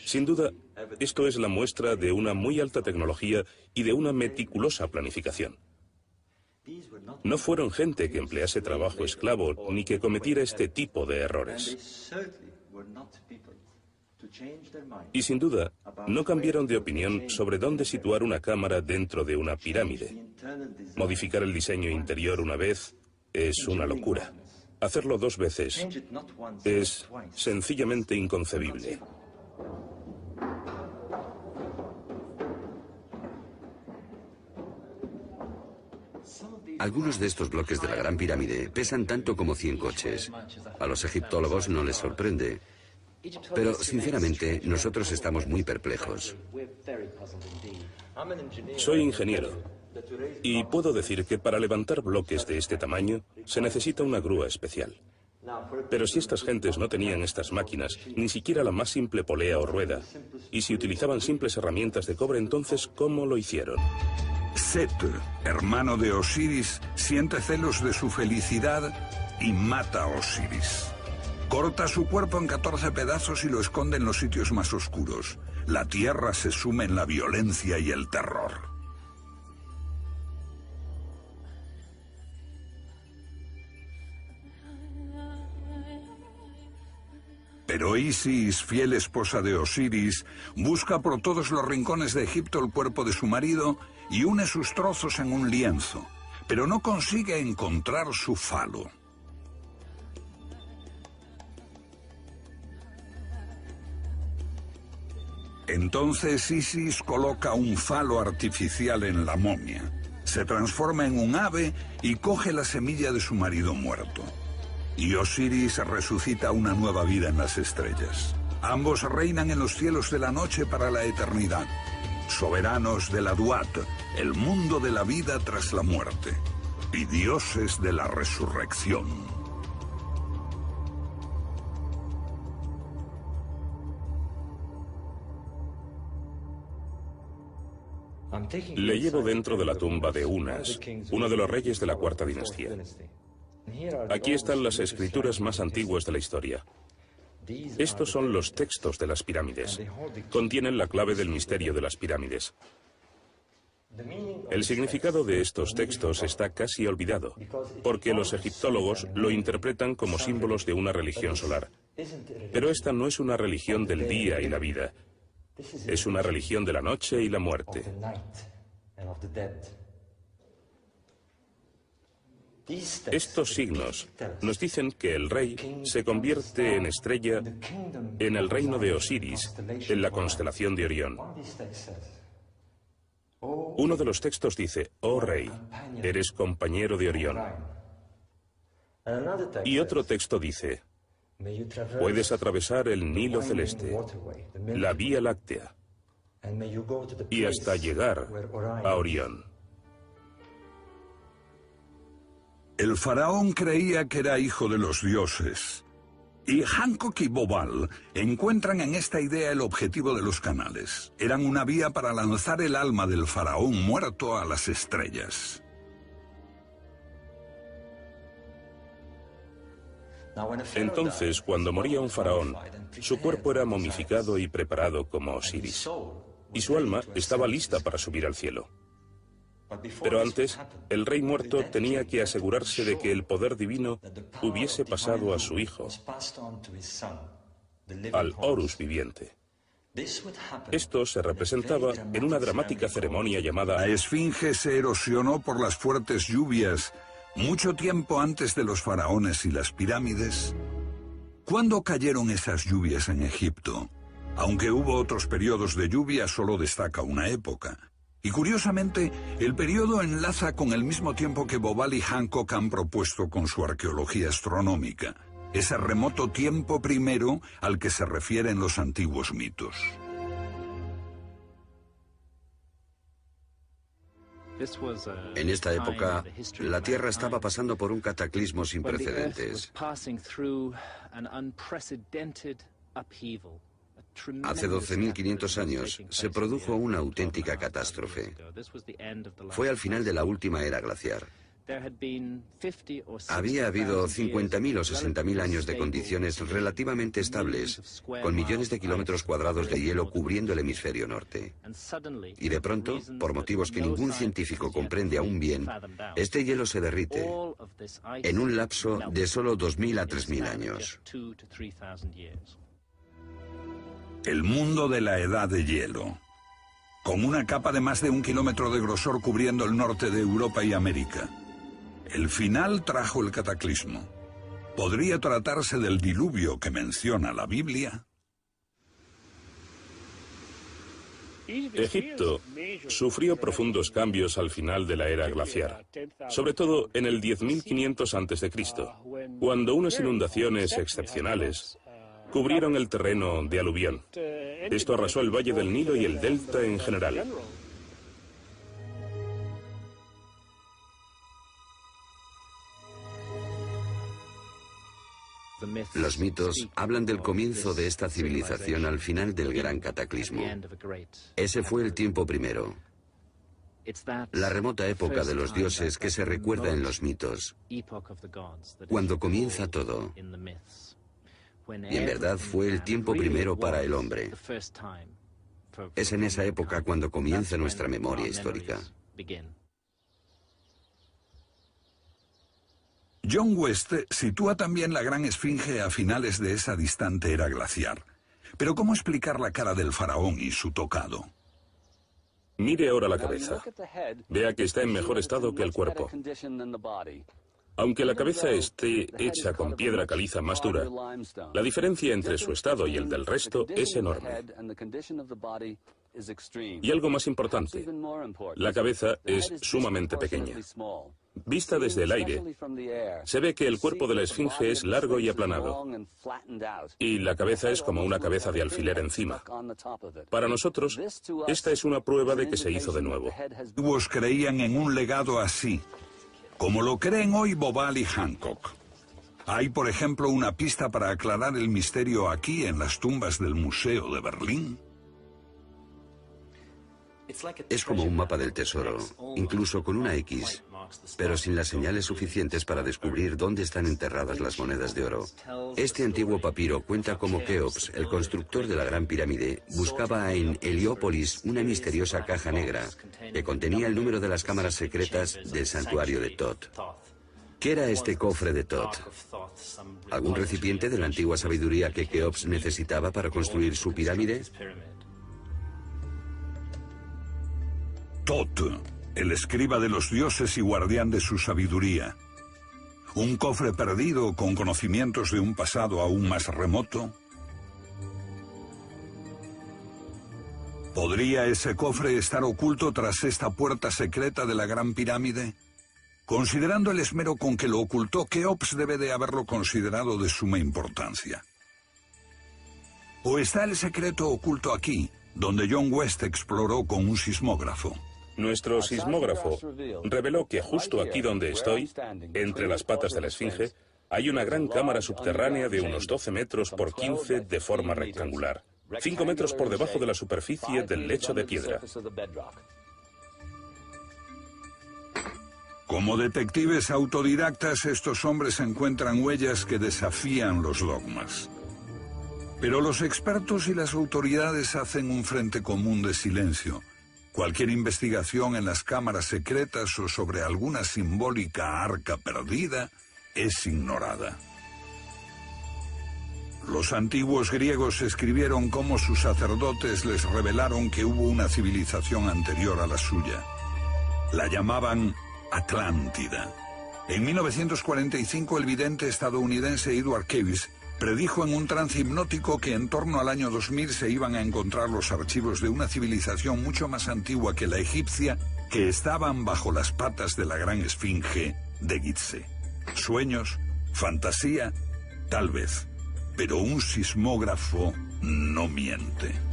Speaker 1: Sin duda, esto es la muestra de una muy alta tecnología y de una meticulosa planificación. No fueron gente que emplease trabajo esclavo ni que cometiera este tipo de errores. Y sin duda, no cambiaron de opinión sobre dónde situar una cámara dentro de una pirámide. Modificar el diseño interior una vez es una locura. Hacerlo 2 veces es sencillamente inconcebible.
Speaker 3: Algunos de estos bloques de la Gran Pirámide pesan tanto como 100 coches. A los egiptólogos no les sorprende. Pero, sinceramente, nosotros estamos muy perplejos.
Speaker 1: Soy ingeniero y puedo decir que para levantar bloques de este tamaño se necesita una grúa especial. Pero si estas gentes no tenían estas máquinas, ni siquiera la más simple polea o rueda, y si utilizaban simples herramientas de cobre, entonces, ¿cómo lo hicieron?
Speaker 2: Set, hermano de Osiris, siente celos de su felicidad y mata a Osiris. Corta su cuerpo en 14 pedazos y lo esconde en los sitios más oscuros. La tierra se sume en la violencia y el terror. Pero Isis, fiel esposa de Osiris, busca por todos los rincones de Egipto el cuerpo de su marido y une sus trozos en un lienzo, pero no consigue encontrar su falo. Entonces Isis coloca un falo artificial en la momia, se transforma en un ave y coge la semilla de su marido muerto. Y Osiris resucita una nueva vida en las estrellas. Ambos reinan en los cielos de la noche para la eternidad, soberanos de la Duat, el mundo de la vida tras la muerte, y dioses de la resurrección.
Speaker 1: Le llevo dentro de la tumba de Unas, uno de los reyes de la cuarta dinastía. Aquí están las escrituras más antiguas de la historia. Estos son los textos de las pirámides. Contienen la clave del misterio de las pirámides. El significado de estos textos está casi olvidado, porque los egiptólogos lo interpretan como símbolos de una religión solar. Pero esta no es una religión del día y la vida. Es una religión de la noche y la muerte. Estos signos nos dicen que el rey se convierte en estrella en el reino de Osiris, en la constelación de Orión. Uno de los textos dice, oh rey, eres compañero de Orión. Y otro texto dice, puedes atravesar el Nilo celeste, la Vía Láctea, y hasta llegar a Orión.
Speaker 2: El faraón creía que era hijo de los dioses, y Hancock y Bobal encuentran en esta idea el objetivo de los canales. Eran una vía para lanzar el alma del faraón muerto a las estrellas.
Speaker 1: Entonces, cuando moría un faraón, su cuerpo era momificado y preparado como Osiris, y su alma estaba lista para subir al cielo. Pero antes, el rey muerto tenía que asegurarse de que el poder divino hubiese pasado a su hijo, al Horus viviente. Esto se representaba en una dramática ceremonia llamada...
Speaker 2: La esfinge se erosionó por las fuertes lluvias mucho tiempo antes de los faraones y las pirámides. ¿Cuándo cayeron esas lluvias en Egipto? Aunque hubo otros periodos de lluvia, solo destaca una época. Y curiosamente, el periodo enlaza con el mismo tiempo que Bobal y Hancock han propuesto con su arqueología astronómica, ese remoto tiempo primero al que se refieren los antiguos mitos.
Speaker 3: En esta época, la Tierra estaba pasando por un cataclismo sin precedentes. Hace 12.500 años se produjo una auténtica catástrofe. Fue al final de la última era glaciar. Había habido 50.000 o 60.000 años de condiciones relativamente estables, con millones de kilómetros cuadrados de hielo cubriendo el hemisferio norte. Y de pronto, por motivos que ningún científico comprende aún bien, este hielo se derrite en un lapso de solo 2.000 a 3.000 años.
Speaker 2: El mundo de la edad de hielo, con una capa de más de 1 kilómetro de grosor cubriendo el norte de Europa y América. El final trajo el cataclismo. ¿Podría tratarse del diluvio que menciona la Biblia?
Speaker 1: Egipto sufrió profundos cambios al final de la era glaciar, sobre todo en el 10.500 a.C., cuando unas inundaciones excepcionales cubrieron el terreno de aluvión. Esto arrasó el valle del Nilo y el delta en general.
Speaker 3: Los mitos hablan del comienzo de esta civilización al final del gran cataclismo. Ese fue el tiempo primero. La remota época de los dioses que se recuerda en los mitos, cuando comienza todo. Y en verdad fue el tiempo primero para el hombre. Es en esa época cuando comienza nuestra memoria histórica.
Speaker 2: John West sitúa también la gran esfinge a finales de esa distante era glaciar. Pero ¿cómo explicar la cara del faraón y su tocado?
Speaker 1: Mire ahora la cabeza. Vea que está en mejor estado que el cuerpo. Aunque la cabeza esté hecha con piedra caliza más dura, la diferencia entre su estado y el del resto es enorme. Y algo más importante, la cabeza es sumamente pequeña. Vista desde el aire, se ve que el cuerpo de la esfinge es largo y aplanado, y la cabeza es como una cabeza de alfiler encima. Para nosotros, esta es una prueba de que se hizo de nuevo.
Speaker 2: Los antiguos creían en un legado así, como lo creen hoy Bobal y Hancock. Hay, por ejemplo, una pista para aclarar el misterio aquí en las tumbas del Museo de Berlín.
Speaker 3: Es como un mapa del tesoro, incluso con una X, pero sin las señales suficientes para descubrir dónde están enterradas las monedas de oro. Este antiguo papiro cuenta cómo Keops, el constructor de la Gran Pirámide, buscaba en Heliópolis una misteriosa caja negra que contenía el número de las cámaras secretas del santuario de Thoth. ¿Qué era este cofre de Thoth? ¿Algún recipiente de la antigua sabiduría que Keops necesitaba para construir su pirámide?
Speaker 2: Thoth, el escriba de los dioses y guardián de su sabiduría. ¿Un cofre perdido con conocimientos de un pasado aún más remoto? ¿Podría ese cofre estar oculto tras esta puerta secreta de la Gran Pirámide? Considerando el esmero con que lo ocultó, Keops debe de haberlo considerado de suma importancia. ¿O está el secreto oculto aquí, donde John West exploró con un sismógrafo?
Speaker 1: Nuestro sismógrafo reveló que justo aquí donde estoy, entre las patas de la esfinge, hay una gran cámara subterránea de unos 12 metros por 15 de forma rectangular, 5 metros por debajo de la superficie del lecho de piedra.
Speaker 2: Como detectives autodidactas, estos hombres encuentran huellas que desafían los dogmas. Pero los expertos y las autoridades hacen un frente común de silencio. Cualquier investigación en las cámaras secretas o sobre alguna simbólica arca perdida es ignorada. Los antiguos griegos escribieron cómo sus sacerdotes les revelaron que hubo una civilización anterior a la suya. La llamaban Atlántida. En 1945 el vidente estadounidense Edward Cavís predijo en un trance hipnótico que en torno al año 2000 se iban a encontrar los archivos de una civilización mucho más antigua que la egipcia que estaban bajo las patas de la gran esfinge de Gizeh. Sueños, fantasía, tal vez, pero un sismógrafo no miente.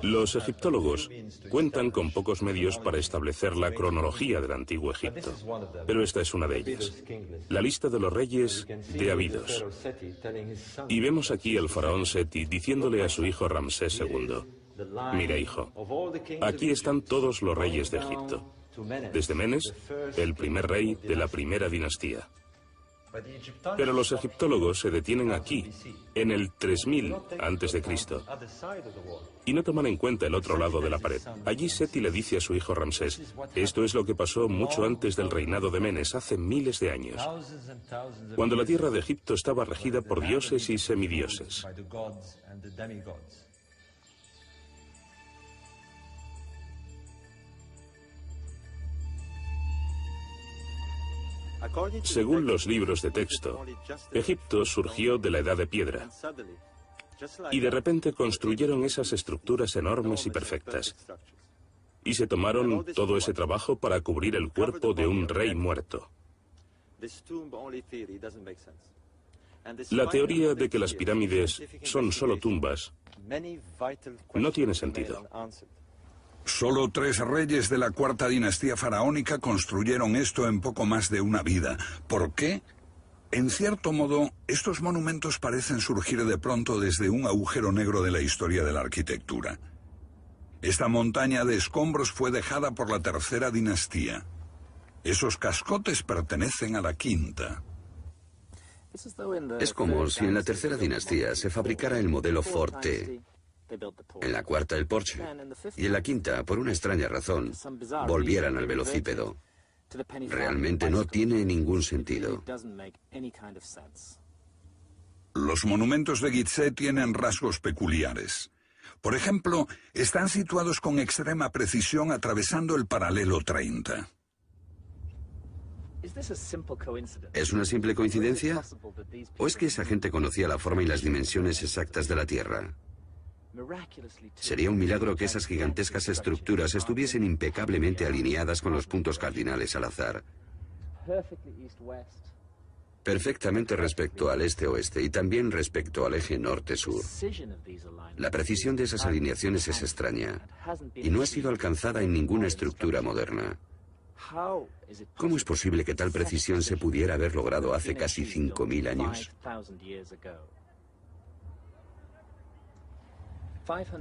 Speaker 1: Los egiptólogos cuentan con pocos medios para establecer la cronología del antiguo Egipto, pero esta es una de ellas, la lista de los reyes de Abidos. Y vemos aquí al faraón Seti diciéndole a su hijo Ramsés II, mira hijo, aquí están todos los reyes de Egipto, desde Menes, el primer rey de la primera dinastía. Pero los egiptólogos se detienen aquí, en el 3000 a.C., y no toman en cuenta el otro lado de la pared. Allí Seti le dice a su hijo Ramsés: esto es lo que pasó mucho antes del reinado de Menes, hace miles de años, cuando la tierra de Egipto estaba regida por dioses y semidioses. Según los libros de texto, Egipto surgió de la Edad de Piedra, y de repente construyeron esas estructuras enormes y perfectas, y se tomaron todo ese trabajo para cubrir el cuerpo de un rey muerto. La teoría de que las pirámides son solo tumbas no tiene sentido.
Speaker 2: Solo 3 reyes de la cuarta dinastía faraónica construyeron esto en poco más de una vida. ¿Por qué? En cierto modo, estos monumentos parecen surgir de pronto desde un agujero negro de la historia de la arquitectura. Esta montaña de escombros fue dejada por la tercera dinastía. Esos cascotes pertenecen a la quinta.
Speaker 3: Es como si en la tercera dinastía se fabricara el modelo Ford T, en la cuarta el Porsche, y en la quinta, por una extraña razón, volvieran al velocípedo. Realmente no tiene ningún sentido.
Speaker 2: Los monumentos de Gizeh tienen rasgos peculiares. Por ejemplo, están situados con extrema precisión atravesando el paralelo 30.
Speaker 3: ¿Es una simple coincidencia? ¿O es que esa gente conocía la forma y las dimensiones exactas de la Tierra? Sería un milagro que esas gigantescas estructuras estuviesen impecablemente alineadas con los puntos cardinales al azar. Perfectamente respecto al este-oeste y también respecto al eje norte-sur. La precisión de esas alineaciones es extraña y no ha sido alcanzada en ninguna estructura moderna. ¿Cómo es posible que tal precisión se pudiera haber logrado hace casi 5000 años?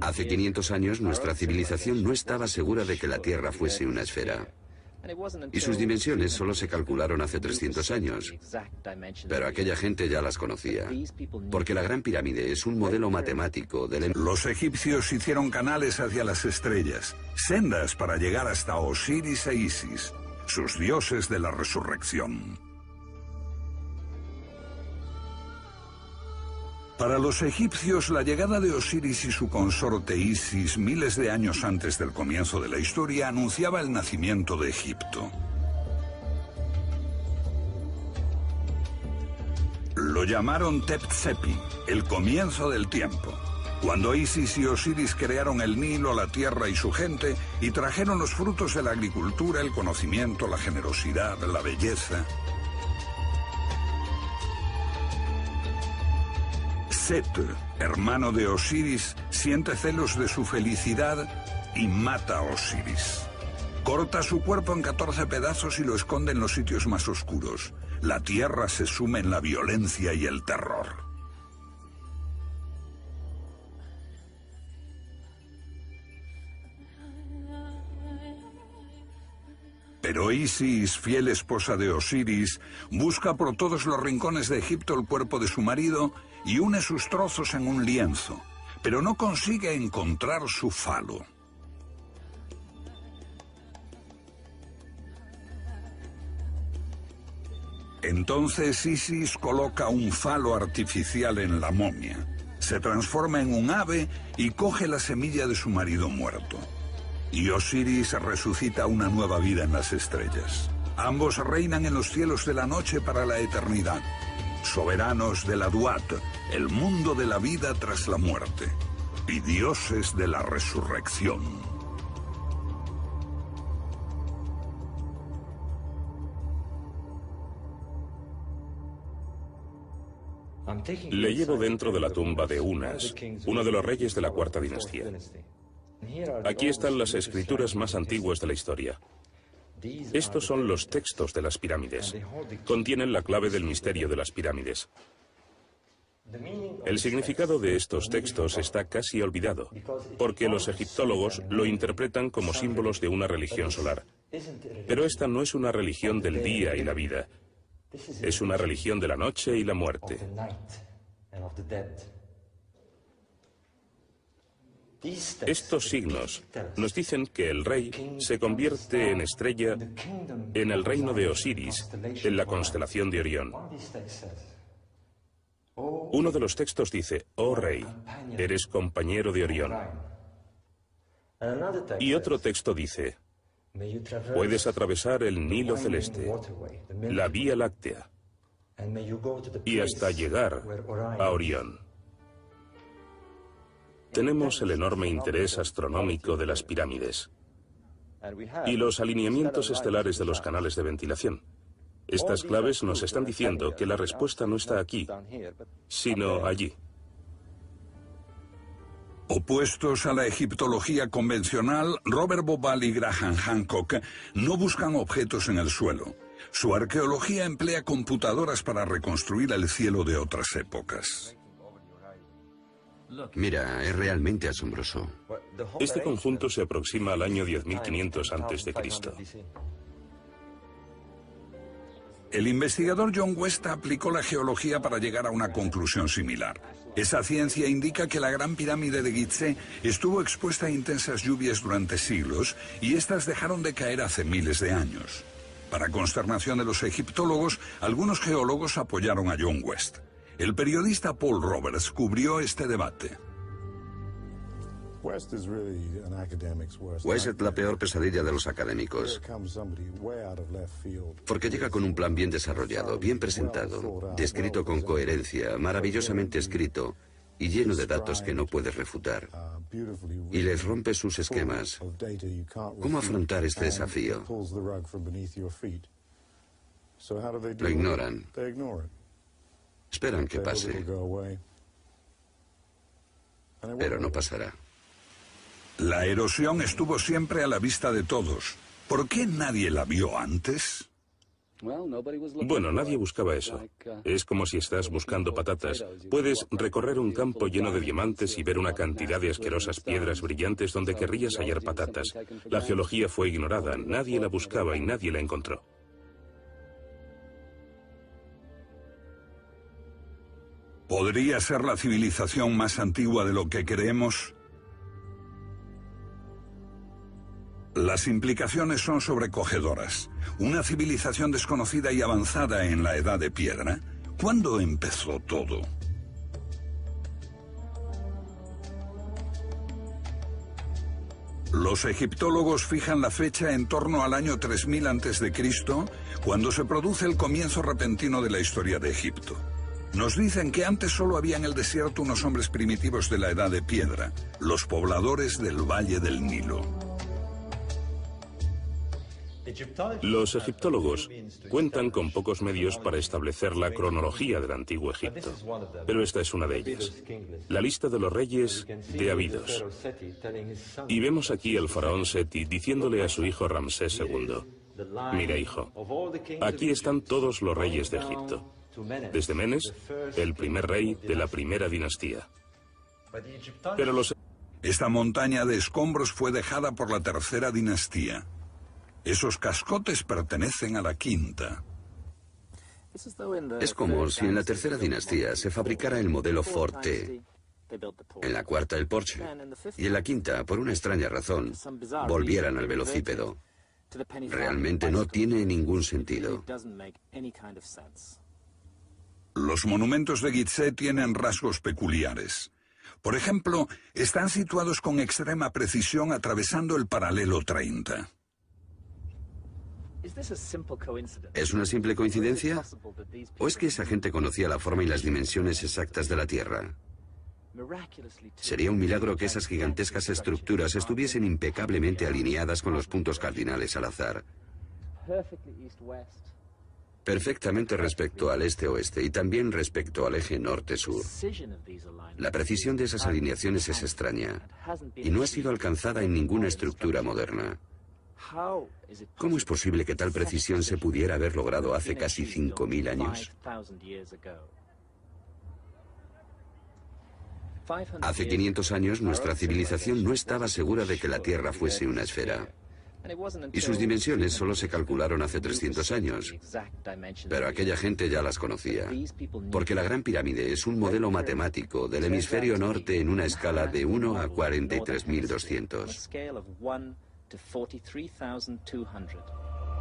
Speaker 3: Hace 500 años nuestra civilización no estaba segura de que la Tierra fuese una esfera. Y sus dimensiones solo se calcularon hace 300 años. Pero aquella gente ya las conocía, porque la Gran Pirámide es un modelo matemático del...
Speaker 2: Los egipcios hicieron canales hacia las estrellas, sendas para llegar hasta Osiris e Isis, sus dioses de la resurrección. Para los egipcios, la llegada de Osiris y su consorte Isis miles de años antes del comienzo de la historia anunciaba el nacimiento de Egipto. Lo llamaron Tep-Sepi, el comienzo del tiempo, cuando Isis y Osiris crearon el Nilo, la tierra y su gente, y trajeron los frutos de la agricultura, el conocimiento, la generosidad, la belleza. Set, hermano de Osiris, siente celos de su felicidad y mata a Osiris. Corta su cuerpo en 14 pedazos y lo esconde en los sitios más oscuros. La tierra se sume en la violencia y el terror. Pero Isis, fiel esposa de Osiris, busca por todos los rincones de Egipto el cuerpo de su marido y une sus trozos en un lienzo, pero no consigue encontrar su falo. Entonces Isis coloca un falo artificial en la momia, se transforma en un ave y coge la semilla de su marido muerto. Y Osiris resucita una nueva vida en las estrellas. Ambos reinan en los cielos de la noche para la eternidad, soberanos de la Duat, el mundo de la vida tras la muerte, y dioses de la resurrección.
Speaker 1: Le llevo dentro de la tumba de Unas, uno de los reyes de la cuarta dinastía. Aquí están las escrituras más antiguas de la historia. Estos son los textos de las pirámides. Contienen la clave del misterio de las pirámides. El significado de estos textos está casi olvidado, porque los egiptólogos lo interpretan como símbolos de una religión solar. Pero esta no es una religión del día y la vida. Es una religión de la noche y la muerte. Estos signos nos dicen que el rey se convierte en estrella en el reino de Osiris, en la constelación de Orión. Uno de los textos dice: oh rey, eres compañero de Orión. Y otro texto dice: puedes atravesar el Nilo celeste, la Vía Láctea, y hasta llegar a Orión. Tenemos el enorme interés astronómico de las pirámides y los alineamientos estelares de los canales de ventilación. Estas claves nos están diciendo que la respuesta no está aquí, sino allí.
Speaker 2: Opuestos a la egiptología convencional, Robert Bauval y Graham Hancock no buscan objetos en el suelo. Su arqueología emplea computadoras para reconstruir el cielo de otras épocas.
Speaker 3: Mira, es realmente asombroso.
Speaker 1: Este conjunto se aproxima al año 10.500 a.C.
Speaker 2: El investigador John West aplicó la geología para llegar a una conclusión similar. Esa ciencia indica que la Gran Pirámide de Gizeh estuvo expuesta a intensas lluvias durante siglos y estas dejaron de caer hace miles de años. Para consternación de los egiptólogos, algunos geólogos apoyaron a John West. El periodista Paul Roberts cubrió este debate.
Speaker 3: West es la peor pesadilla de los académicos, porque llega con un plan bien desarrollado, bien presentado, descrito con coherencia, maravillosamente escrito y lleno de datos que no puedes refutar, y les rompe sus esquemas. ¿Cómo afrontar este desafío? Lo ignoran. Esperan que pase, pero no pasará.
Speaker 2: La erosión estuvo siempre a la vista de todos. ¿Por qué nadie la vio antes?
Speaker 1: Bueno, nadie buscaba eso. Es como si estás buscando patatas. Puedes recorrer un campo lleno de diamantes y ver una cantidad de asquerosas piedras brillantes donde querrías hallar patatas. La geología fue ignorada, nadie la buscaba y nadie la encontró.
Speaker 2: ¿Podría ser la civilización más antigua de lo que creemos? Las implicaciones son sobrecogedoras. Una civilización desconocida y avanzada en la Edad de Piedra. ¿Cuándo empezó todo? Los egiptólogos fijan la fecha en torno al año 3000 a.C., cuando se produce el comienzo repentino de la historia de Egipto. Nos dicen que antes solo había en el desierto unos hombres primitivos de la Edad de Piedra, los pobladores del Valle del Nilo.
Speaker 1: Los egiptólogos cuentan con pocos medios para establecer la cronología del antiguo Egipto, pero esta es una de ellas, la lista de los reyes de Abidos. Y vemos aquí al faraón Seti diciéndole a su hijo Ramsés II: mira, hijo, aquí están todos los reyes de Egipto, desde Menes, el primer rey de la primera dinastía. Pero
Speaker 2: Esta montaña de escombros fue dejada por la tercera dinastía. Esos cascotes pertenecen a la quinta.
Speaker 3: Es como si en la tercera dinastía se fabricara el modelo Ford T, en la cuarta el Porsche, y en la quinta, por una extraña razón, volvieran al velocípedo. Realmente no tiene ningún sentido.
Speaker 2: Los monumentos de Gizeh tienen rasgos peculiares. Por ejemplo, están situados con extrema precisión atravesando el paralelo 30.
Speaker 3: ¿Es una simple coincidencia? ¿O es que esa gente conocía la forma y las dimensiones exactas de la Tierra? Sería un milagro que esas gigantescas estructuras estuviesen impecablemente alineadas con los puntos cardinales al azar. Perfectamente respecto al este-oeste y también respecto al eje norte-sur. La precisión de esas alineaciones es extraña y no ha sido alcanzada en ninguna estructura moderna. ¿Cómo es posible que tal precisión se pudiera haber logrado hace casi 5000 años? Hace 500 años nuestra civilización no estaba segura de que la Tierra fuese una esfera. Y sus dimensiones solo se calcularon hace 300 años. Pero aquella gente ya las conocía, porque la Gran Pirámide es un modelo matemático del hemisferio norte en una escala de 1 a 43.200.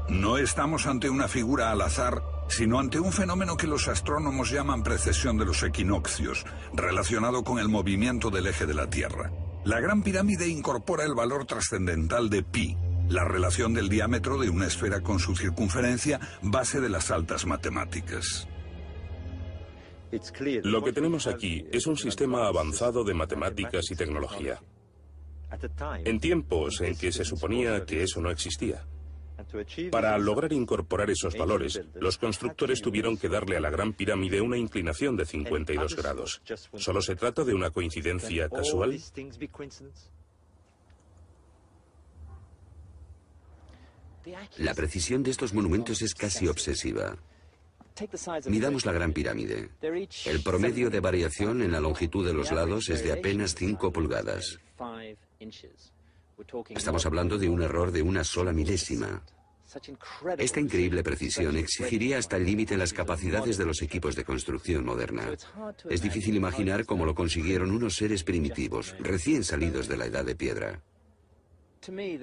Speaker 2: No estamos ante una figura al azar, sino ante un fenómeno que los astrónomos llaman precesión de los equinoccios, relacionado con el movimiento del eje de la Tierra. La Gran Pirámide incorpora el valor trascendental de pi, la relación del diámetro de una esfera con su circunferencia, base de las altas matemáticas.
Speaker 1: Lo que tenemos aquí es un sistema avanzado de matemáticas y tecnología. En tiempos en que se suponía que eso no existía. Para lograr incorporar esos valores, los constructores tuvieron que darle a la Gran Pirámide una inclinación de 52 grados. ¿Solo se trata de una coincidencia casual?
Speaker 3: La precisión de estos monumentos es casi obsesiva. Midamos la Gran Pirámide. El promedio de variación en la longitud de los lados es de apenas 5 pulgadas. Estamos hablando de un error de una sola milésima. Esta increíble precisión exigiría hasta el límite las capacidades de los equipos de construcción moderna. Es difícil imaginar cómo lo consiguieron unos seres primitivos, recién salidos de la Edad de Piedra.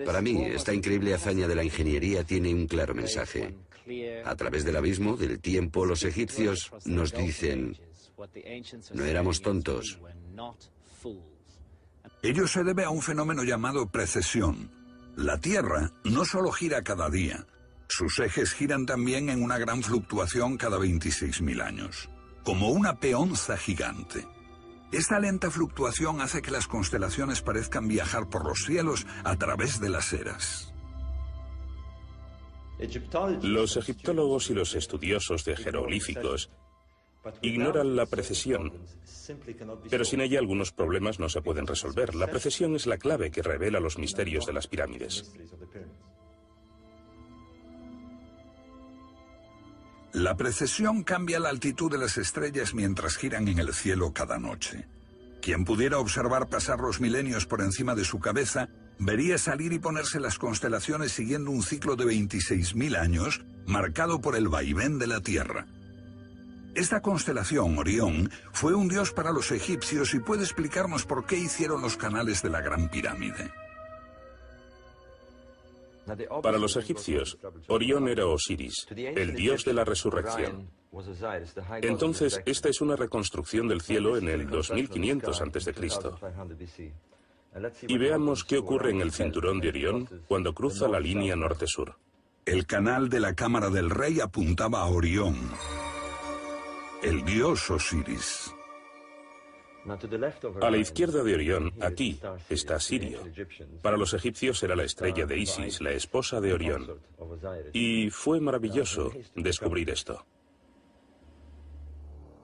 Speaker 3: Para mí, esta increíble hazaña de la ingeniería tiene un claro mensaje. A través del abismo, del tiempo, los egipcios nos dicen: no éramos tontos.
Speaker 2: Ello se debe a un fenómeno llamado precesión. La Tierra no solo gira cada día, sus ejes giran también en una gran fluctuación cada 26.000 años, como una peonza gigante. Esta lenta fluctuación hace que las constelaciones parezcan viajar por los cielos a través de las eras.
Speaker 1: Los egiptólogos y los estudiosos de jeroglíficos ignoran la precesión, pero sin ella algunos problemas no se pueden resolver. La precesión es la clave que revela los misterios de las pirámides.
Speaker 2: La precesión cambia la altitud de las estrellas mientras giran en el cielo cada noche. Quien pudiera observar pasar los milenios por encima de su cabeza, vería salir y ponerse las constelaciones siguiendo un ciclo de 26.000 años, marcado por el vaivén de la Tierra. Esta constelación, Orión, fue un dios para los egipcios y puede explicarnos por qué hicieron los canales de la Gran Pirámide.
Speaker 1: Para los egipcios, Orión era Osiris, el dios de la resurrección. Entonces, esta es una reconstrucción del cielo en el 2500 a.C. Y veamos qué ocurre en el cinturón de Orión cuando cruza la línea norte-sur.
Speaker 2: El canal de la cámara del rey apuntaba a Orión, el dios Osiris.
Speaker 1: A la izquierda de Orión, aquí, está Sirio. Para los egipcios era la estrella de Isis, la esposa de Orión. Y fue maravilloso descubrir esto.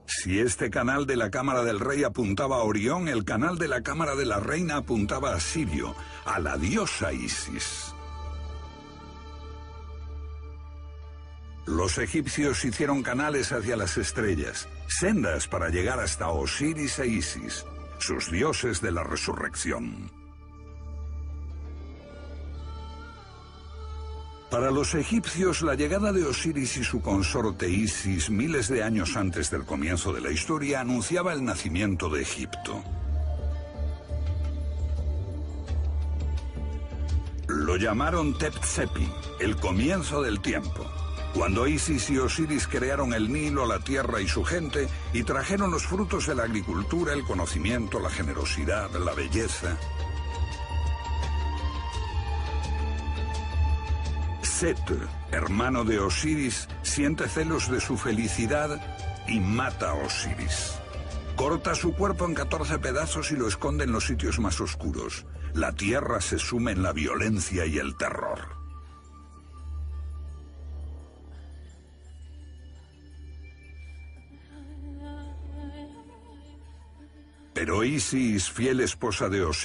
Speaker 2: Si este canal de la cámara del rey apuntaba a Orión, el canal de la cámara de la reina apuntaba a Sirio, a la diosa Isis. Los egipcios hicieron canales hacia las estrellas, sendas para llegar hasta Osiris e Isis, sus dioses de la resurrección. Para los egipcios, la llegada de Osiris y su consorte Isis miles de años antes del comienzo de la historia anunciaba el nacimiento de Egipto. Lo llamaron Tep-Tsepi, el comienzo del tiempo, cuando Isis y Osiris crearon el Nilo, la tierra y su gente, y trajeron los frutos de la agricultura, el conocimiento, la generosidad, la belleza. Set, hermano de Osiris, siente celos de su felicidad y mata a Osiris. Corta su cuerpo en 14 pedazos y lo esconde en los sitios más oscuros. La tierra se sume en la violencia y el terror. Pero Isis, fiel esposa de Osiris,